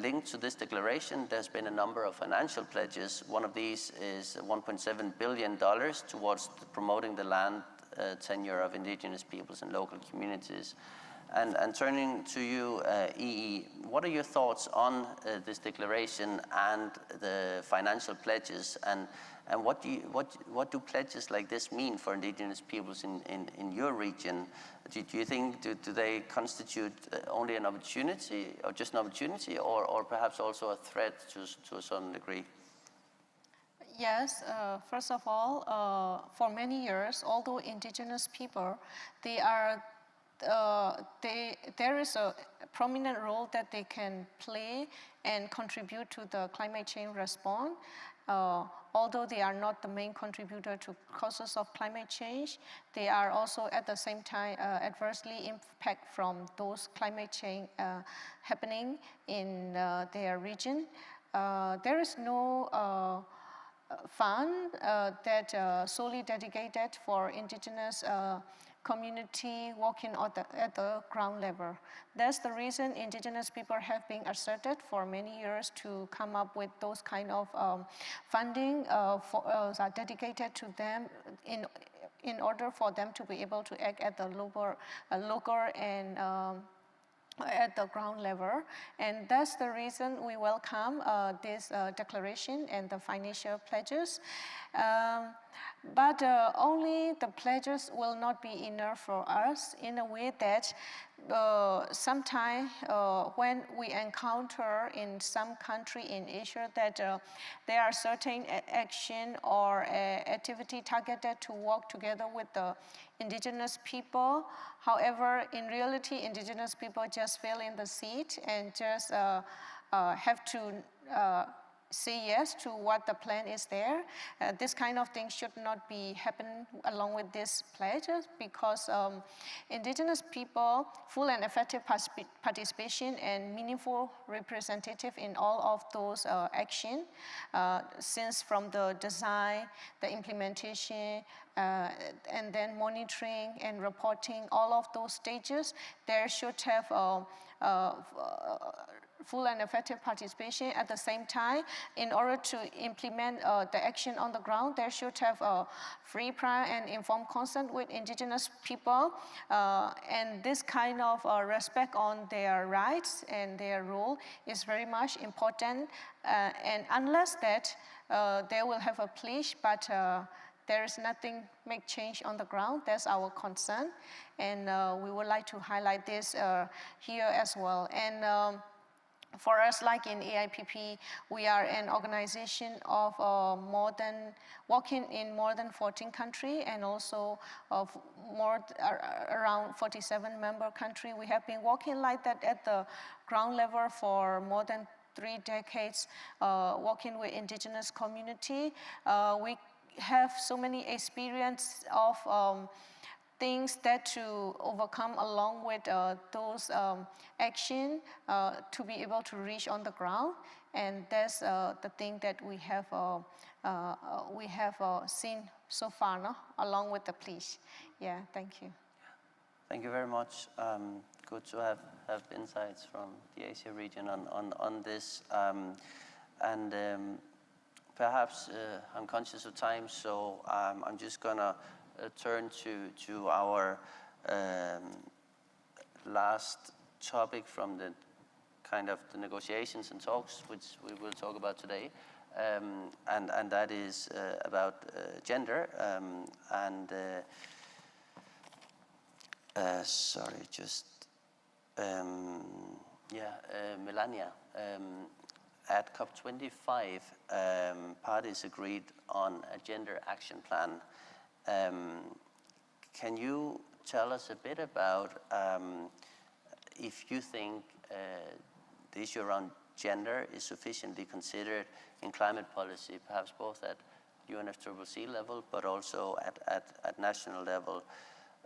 linked to this declaration, there's been a number of financial pledges. One of these is $1.7 billion towards promoting the land tenure of indigenous peoples and local communities. And turning to you, EE, what are your thoughts on this declaration and the financial pledges, and what do pledges like this mean for indigenous peoples in your region? Do you think, do they constitute only an opportunity, or just an opportunity, or perhaps also a threat to a certain degree?
Yes, first of all, for many years, although indigenous people, there is a prominent role that they can play and contribute to the climate change response. Although they are not the main contributor to causes of climate change, they are also at the same time adversely impacted from those climate change happening in their region. There is no fund that solely dedicated for indigenous community working at the ground level. That's the reason indigenous people have been asserted for many years to come up with those kind of funding dedicated to them in order for them to be able to act at the local and at the ground level. And that's the reason we welcome this declaration and the financial pledges. But only the pledges will not be enough for us, in a way that sometimes when we encounter in some country in Asia that there are certain action or activity targeted to work together with the indigenous people. However, in reality, indigenous people just fill in the seat and just have to say yes to what the plan is there. This kind of thing should not be happening along with these pledges, because indigenous people, full and effective participation and meaningful representative in all of those action, since from the design, the implementation, and then monitoring and reporting, all of those stages, there should have full and effective participation. At the same time, in order to implement the action on the ground, there should have a free, prior, and informed consent with indigenous people. And this kind of respect on their rights and their role is very much important. And unless that, they will have a pledge, but there is nothing make change on the ground. That's our concern. And we would like to highlight this here as well. And for us, like in AIPP, we are an organization of working in more than 14 countries, and also of around 47 member countries. We have been working like that at the ground level for more than 3 decades working with indigenous community, we have so many experience of things that to overcome along with those action to be able to reach on the ground. And that's the thing that we have seen so far, no? Along with the police. Yeah, thank you.
Thank you very much. Good to have insights from the Asia region on this. Perhaps I'm conscious of time, so I'm just gonna turn to our last topic from the kind of the negotiations and talks, which we will talk about today, and that is about gender Melania. At COP25, parties agreed on a gender action plan. Can you tell us a bit about if you think the issue around gender is sufficiently considered in climate policy, perhaps both at UNFCCC level, but also at national level?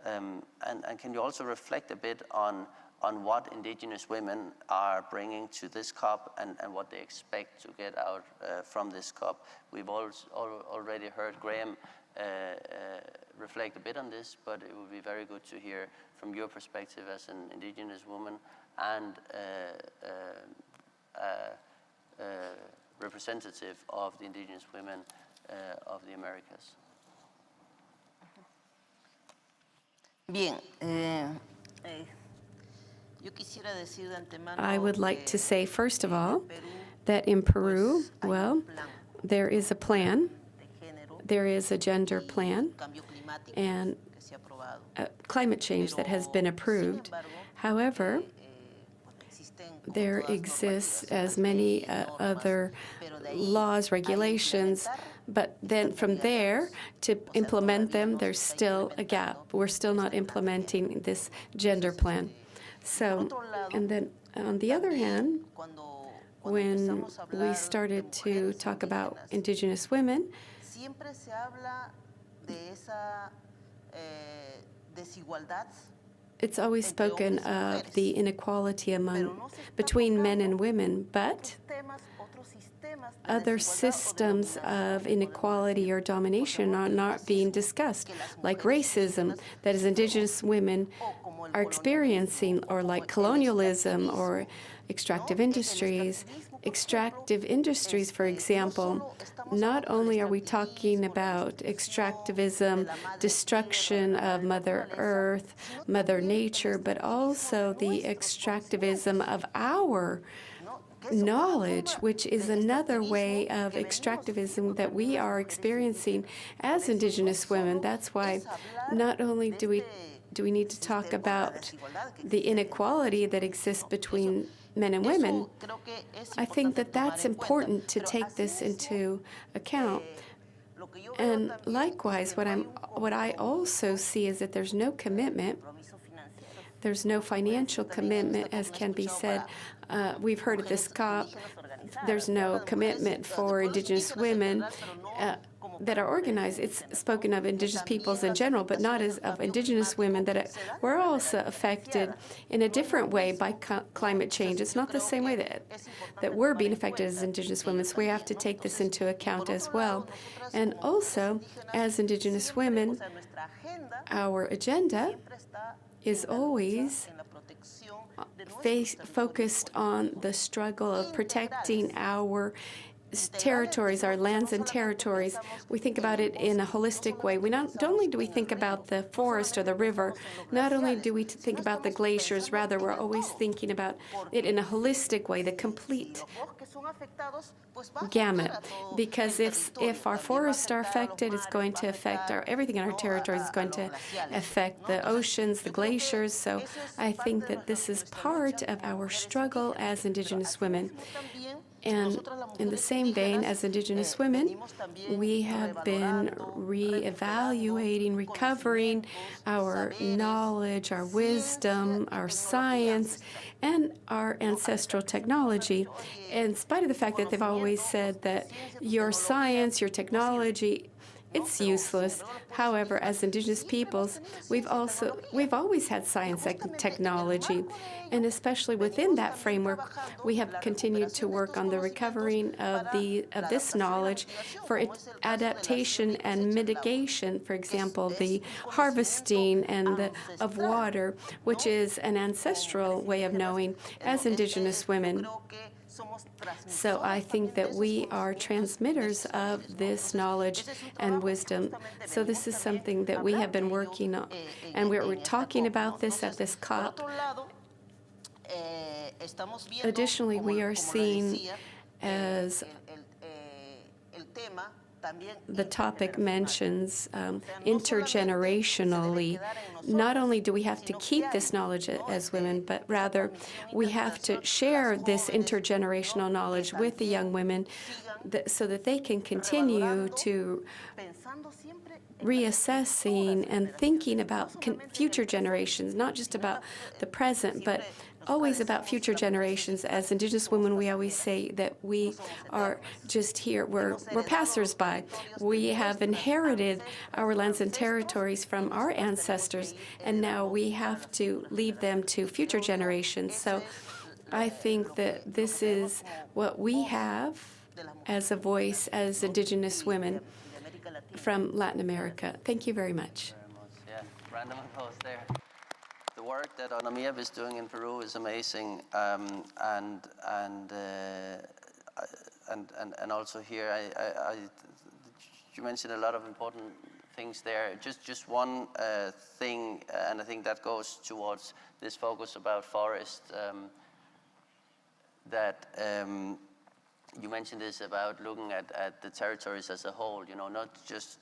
And can you also reflect a bit on what indigenous women are bringing to this COP and what they expect to get out from this COP? We've already heard Graham reflect a bit on this, but it would be very good to hear from your perspective as an indigenous woman and representative of the indigenous women of the Americas.
Bien.
I would like to say, first of all, that in Peru, well, there is a plan. There is a gender plan and climate change that has been approved. However, there exists as many other laws, regulations, but then from there to implement them, there's still a gap. We're still not implementing this gender plan. So, and then on the other hand, when we started to talk about indigenous women, it's always spoken of the inequality between men and women, but other systems of inequality or domination are not being discussed, like racism that is indigenous women are experiencing, or like colonialism or extractive industries. Extractive industries, for example, not only are we talking about extractivism, destruction of Mother Earth, Mother Nature, but also the extractivism of our knowledge, which is another way of extractivism that we are experiencing as indigenous women. That's why not only do we need to talk about the inequality that exists between men and women. I think that that's important to take this into account. And likewise, what I also see is that there's no commitment. There's no financial commitment, as can be said. We've heard at this COP, there's no commitment for indigenous women that are organized. It's spoken of indigenous peoples in general, but not as of indigenous women that were also affected in a different way by climate change. It's not the same way that we're being affected as indigenous women, so we have to take this into account as well. And also, as indigenous women, our agenda is always focused on the struggle of protecting our territories, our lands and territories. We think about it in a holistic way. Not only do we think about the forest or the river, not only do we think about the glaciers, rather we're always thinking about it in a holistic way, the complete gamut. Because if our forests are affected, it's going to affect everything in our territories. It's going to affect the oceans, the glaciers. So I think that this is part of our struggle as indigenous women. And in the same vein, as Indigenous women, we have been reevaluating, recovering our knowledge, our wisdom, our science, and our ancestral technology. In spite of the fact that they've always said that your science, your technology, it's useless. However, as Indigenous peoples, we've always had science and technology, and especially within that framework, we have continued to work on the recovering of this knowledge for adaptation and mitigation. For example, the harvesting and of water, which is an ancestral way of knowing as Indigenous women. So I think that we are transmitters of this knowledge and wisdom. So this is something that we have been working on, and we're talking about this at this COP. Additionally, we are seeing, as the topic mentions, intergenerationally, not only do we have to keep this knowledge as women, but rather we have to share this intergenerational knowledge with the young women so that they can continue to reassessing and thinking about future generations, not just about the present, but always about future generations. As Indigenous women, we always say that we are just here, we're passers-by. We have inherited our lands and territories from our ancestors, and now we have to leave them to future generations. So I think that this is what we have as a voice as Indigenous women from Latin America. Thank you very much.
Yeah, random applause there. The work that UNAMIAB is doing in Peru is amazing, and also here, you mentioned a lot of important things there. Just one thing, and I think that goes towards this focus about forest. That you mentioned this about looking at the territories as a whole. You know, not just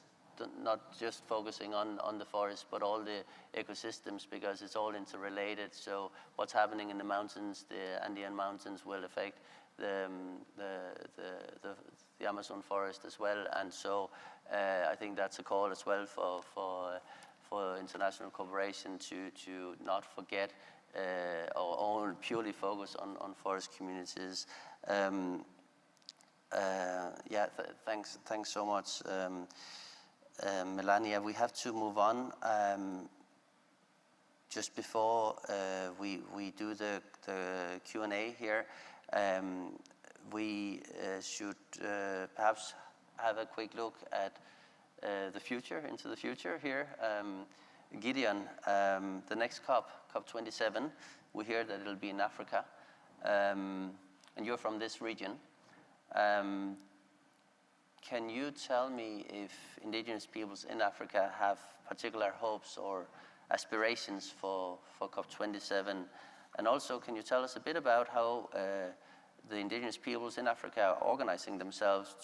focusing on the forest, but all the ecosystems, because it's all interrelated. So what's happening in the mountains, the Andean mountains, will affect the Amazon forest as well. And so I think that's a call as well for international cooperation to not forget or only purely focus on forest communities. Thanks so much. Melania, we have to move on. Just before we do the Q&A here, we should perhaps have a quick look at into the future here. Gideon, the next COP 27, we hear that it'll be in Africa, and you're from this region. Can you tell me if Indigenous peoples in Africa have particular hopes or aspirations for COP27? And also, can you tell us a bit about how the Indigenous peoples in Africa are organizing themselves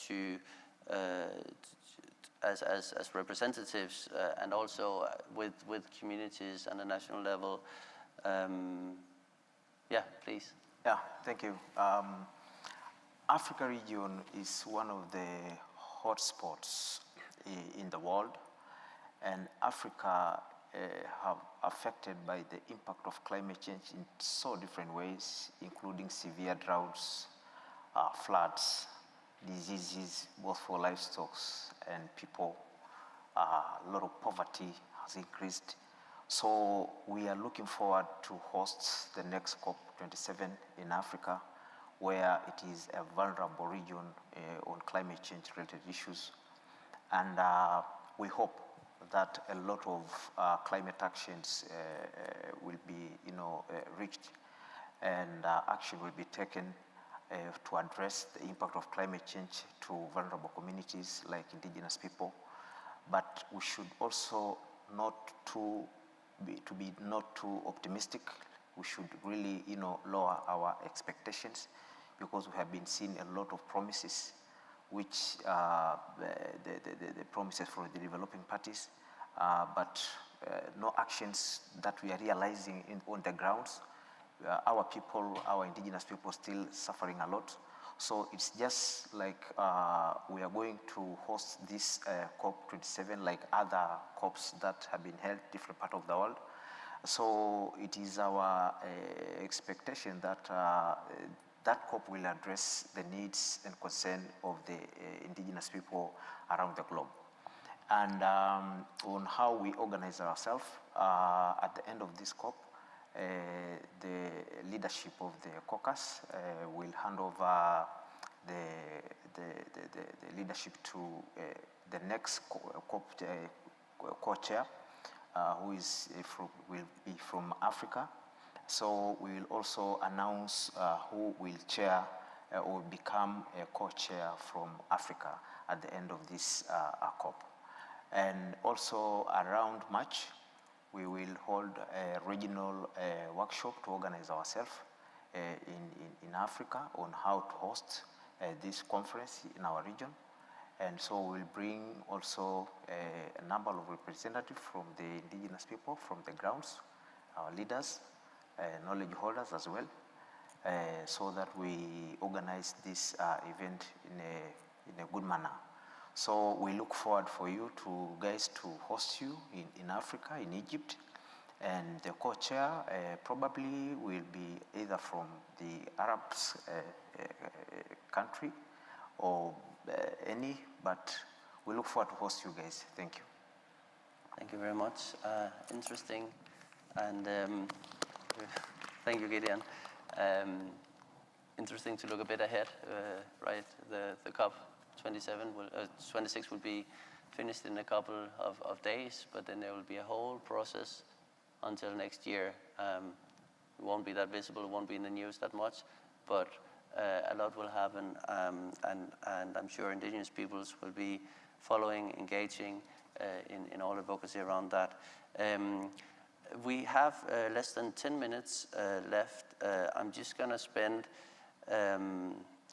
as representatives and also with communities on a national level? Yeah, please.
Yeah, thank you. Africa region is one of the hotspots in the world, and Africa have affected by the impact of climate change in so different ways, including severe droughts, floods, diseases, both for livestock and people. A lot of poverty has increased. So we are looking forward to host the next COP27 in Africa, where it is a vulnerable region on climate change related issues. And we hope that a lot of climate actions will be reached, and action will be taken to address the impact of climate change to vulnerable communities like Indigenous people. But we should also not be not too optimistic. We should really lower our expectations, because we have been seeing a lot of promises, which the promises for the developing parties, but no actions that we are realizing on the grounds. Our people, our Indigenous people, still suffering a lot. So it's just like we are going to host this COP27 like other COPs that have been held different part of the world. So it is our expectation that that COP will address the needs and concern of the indigenous people around the globe. And on how we organize ourselves, at the end of this COP, the leadership of the Caucus will hand over the leadership to the next COP co-chair, who will be from Africa. So we will also announce who will chair or become a co-chair from Africa at the end of this COP. And also around March, we will hold a regional workshop to organize ourselves in Africa on how to host this conference in our region. And so we'll bring also a number of representatives from the indigenous people, from the grounds, our leaders, knowledge holders as well, so that we organize this event in a good manner. So we look forward for you guys to host you in Africa, in Egypt, and the co-chair probably will be either from the Arab country or any, but we look forward to host you guys. Thank you.
Thank you very much. Interesting, and thank you, Gideon. Interesting to look a bit ahead, right? The COP 26 will be finished in a couple of days, but then there will be a whole process until next year. It won't be that visible, it won't be in the news that much, but a lot will happen, and I'm sure indigenous peoples will be following, engaging in all advocacy around that. We have less than 10 minutes left. I'm just going to spend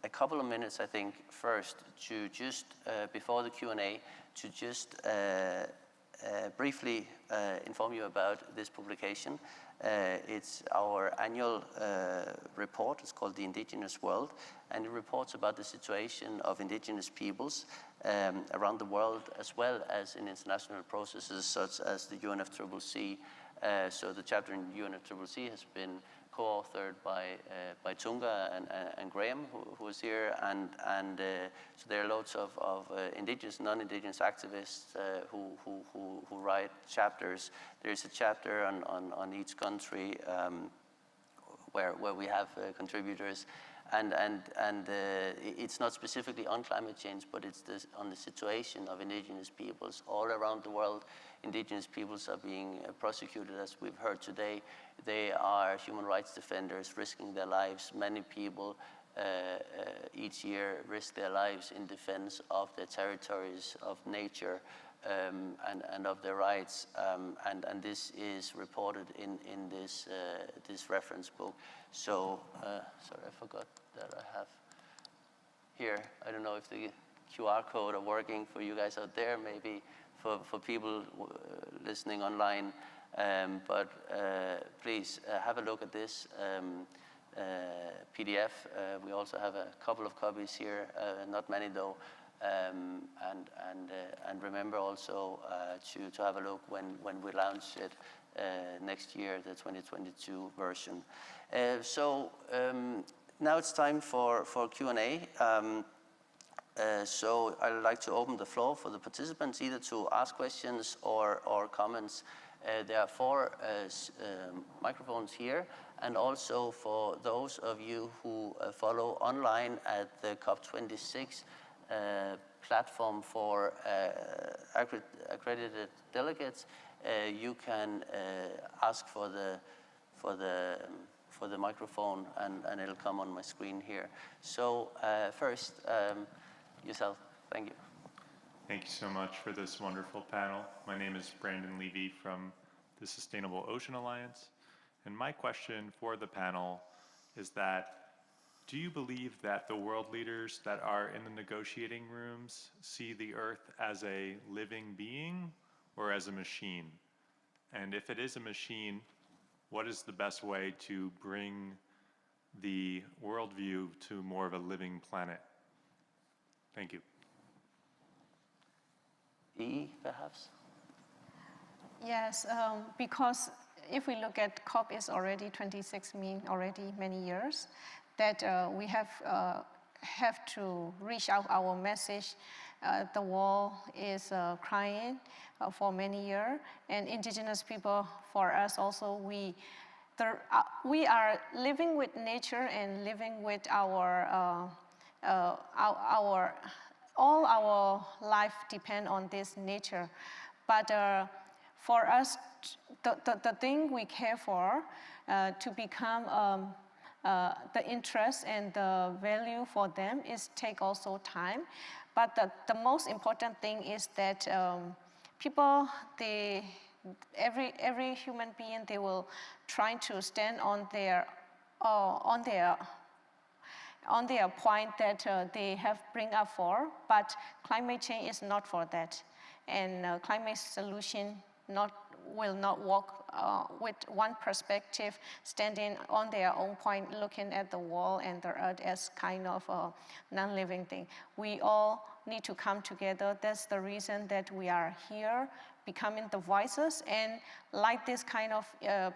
a couple of minutes, I think, first to just, before the Q&A, to just briefly inform you about this publication. It's our annual report. It's called The Indigenous World, and it reports about the situation of indigenous peoples around the world, as well as in international processes such as the UNFCCC. So the chapter in UNFCCC has been co-authored by Tunga and Graham, who is here, and so there are loads of indigenous, non-indigenous activists who write chapters. There's a chapter on each country where we have contributors, and it's not specifically on climate change, but it's on the situation of indigenous peoples all around the world. Indigenous peoples are being prosecuted, as we've heard today. They are human rights defenders risking their lives. Many people each year risk their lives in defense of their territories, of nature, and of their rights. And this is reported in this reference book. So, sorry, I forgot that I have here. I don't know if the QR code are working for you guys out there, maybe for people listening online. But please have a look at this PDF. We also have a couple of copies here, not many though. And remember also to have a look when we launch it next year, the 2022 version. So now it's time for Q&A. So I'd like to open the floor for the participants, either to ask questions or comments. There are 4 microphones here, and also for those of you who follow online at the COP26 platform for accredited delegates, you can ask for the microphone, and it'll come on my screen here. So first, yourself. Thank you.
Thank you so much for this wonderful panel. My name is Brandon Levy from the Sustainable Ocean Alliance. And my question for the panel is that, do you believe that the world leaders that are in the negotiating rooms see the Earth as a living being or as a machine? And if it is a machine, what is the best way to bring the worldview to more of a living planet? Thank you.
E, perhaps?
Yes, because if we look at COP is already 26 already many years, that we have to reach out our message. The world is crying for many years, and indigenous people, for us also, we are living with nature and living with all our life depend on this nature. But for us, the thing we care for to become the interest and the value for them is take also time. But the most important thing is that people, every human being, they will try to stand on their point that they have bring up for. But climate change is not for that, and climate solution will not work with one perspective, standing on their own point, looking at the world and the earth as kind of a non-living thing. We all need to come together. That's the reason that we are here, becoming the voices. And like this kind of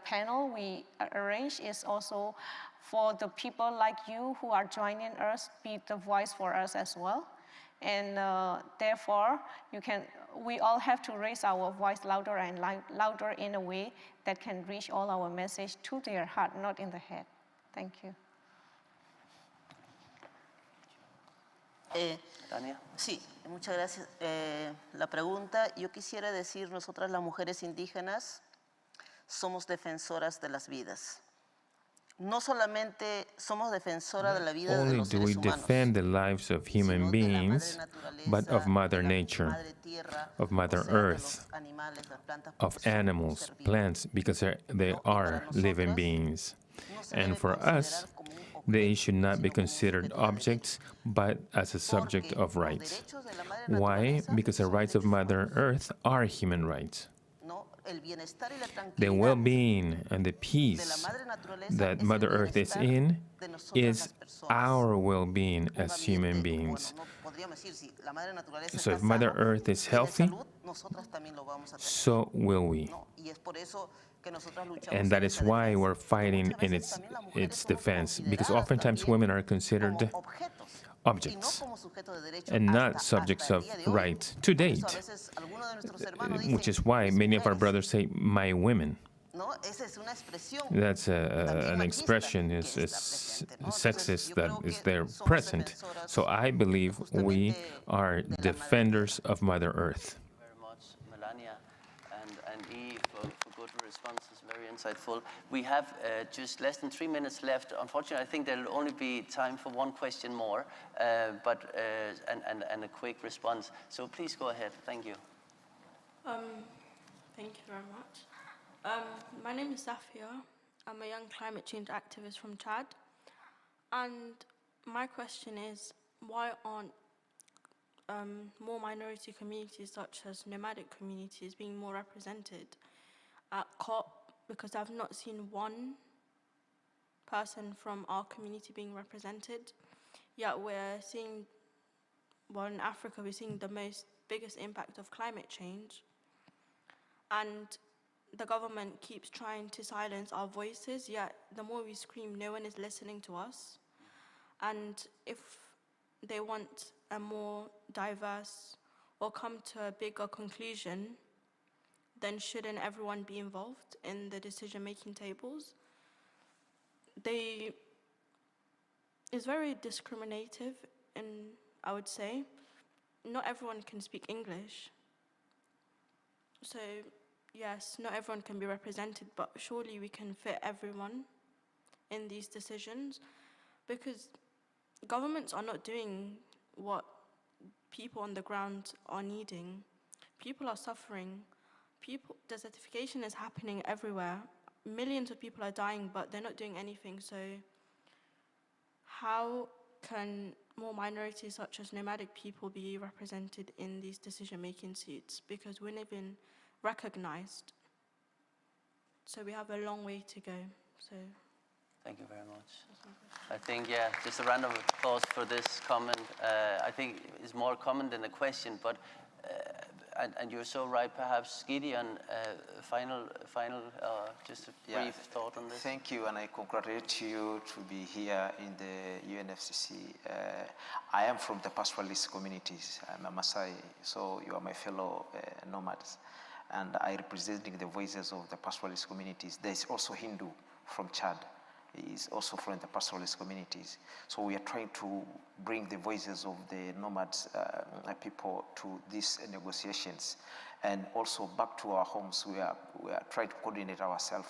panel we arrange is also for the people like you who are joining us, be the voice for us as well. And therefore, we all have to raise our voice louder and louder in a way that can reach all our message to their heart, not in the head. Thank you.
Tania?
Sí, muchas gracias. La pregunta, yo quisiera decir, nosotras las mujeres indígenas somos defensoras de las vidas. No solamente somos defensoras de la vida de
Only
los
do
seres
we
humanos,
defend the lives of human beings, but of Mother Nature, of Mother Earth, of animals, plants, because they are living beings. And for us, they should not be considered objects, but as a subject of rights. Why? Because the rights of Mother Earth are human rights. The well-being and the peace that Mother Earth is in is our well-being as human beings. So if Mother Earth is healthy, so will we. And that is why we're fighting in its defense, because oftentimes women are considered objects and not subjects of right to date, which is why many of our brothers say, my women. That's an expression, is sexist that is there present. So I believe we are defenders of Mother Earth.
Very much, Melania and E, for good responses, very insightful. We have just less than 3 minutes left. Unfortunately, I think there'll only be time for one question more, and a quick response. So please go ahead. Thank you.
Thank you very much. My name is Safia. I'm a young climate change activist from Chad. And my question is, why aren't more minority communities such as nomadic communities being more represented at COP? Because I've not seen one person from our community being represented. Yet we're seeing, well, in Africa, we're seeing the biggest impact of climate change. And the government keeps trying to silence our voices, yet the more we scream, no one is listening to us. And if they want a more diverse or come to a bigger conclusion, then shouldn't everyone be involved in the decision-making tables? It's very discriminative, and I would say, not everyone can speak English. So, yes, not everyone can be represented, but surely we can fit everyone in these decisions, because governments are not doing what people on the ground are needing. People are suffering. Desertification is happening everywhere. Millions of people are dying, but they're not doing anything. So how can more minorities such as nomadic people be represented in these decision-making seats? Because we're not even recognized. So we have a long way to go. So
Thank you very much. I think, yeah, just a round of applause for this comment. I think it's more comment than a question, but, and you're so right, perhaps Gideon, final, just a brief thought on this.
Thank you, and I congratulate you to be here in the UNFCCC. I am from the pastoralist communities. I'm a Maasai, so you are my fellow nomads, and I representing the voices of the pastoralist communities. There's also Hindu from Chad. He is also from the pastoralist communities. So we are trying to bring the voices of the nomads people to these negotiations. And also back to our homes, we are trying to coordinate ourselves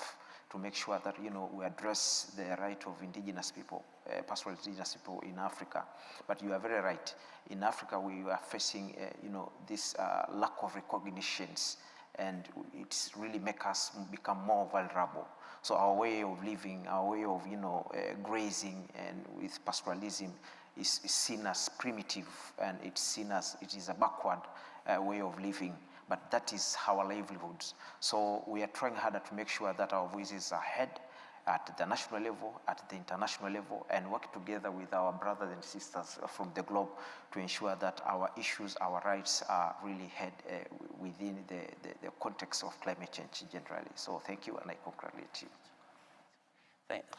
to make sure that, you know, we address the right of indigenous people, pastoral indigenous people in Africa. But you are very right. In Africa, we are facing, you know, this lack of recognitions, and it's really make us become more vulnerable. So our way of living, our way of, you know, grazing and with pastoralism is seen as primitive, and it's seen as it is a backward way of living. But that is our livelihoods. So we are trying harder to make sure that our voices are heard at the national level, at the international level, and work together with our brothers and sisters from the globe to ensure that our issues, our rights are really heard within the context of climate change generally. So thank you, and I congratulate you.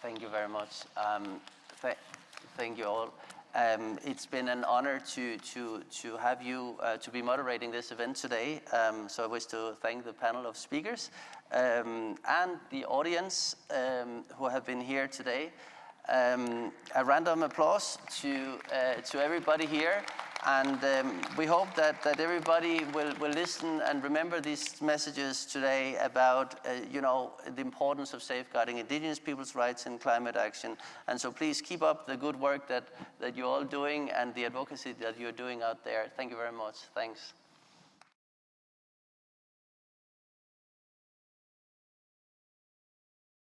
Thank you very much. Thank you all. It's been an honor to have you to be moderating this event today. So I wish to thank the panel of speakers and the audience who have been here today. A random applause to everybody here. And we hope that everybody will listen and remember these messages today about, you know, the importance of safeguarding indigenous people's rights in climate action. And so please keep up the good work that you're all doing and the advocacy that you're doing out there. Thank you very much. Thanks.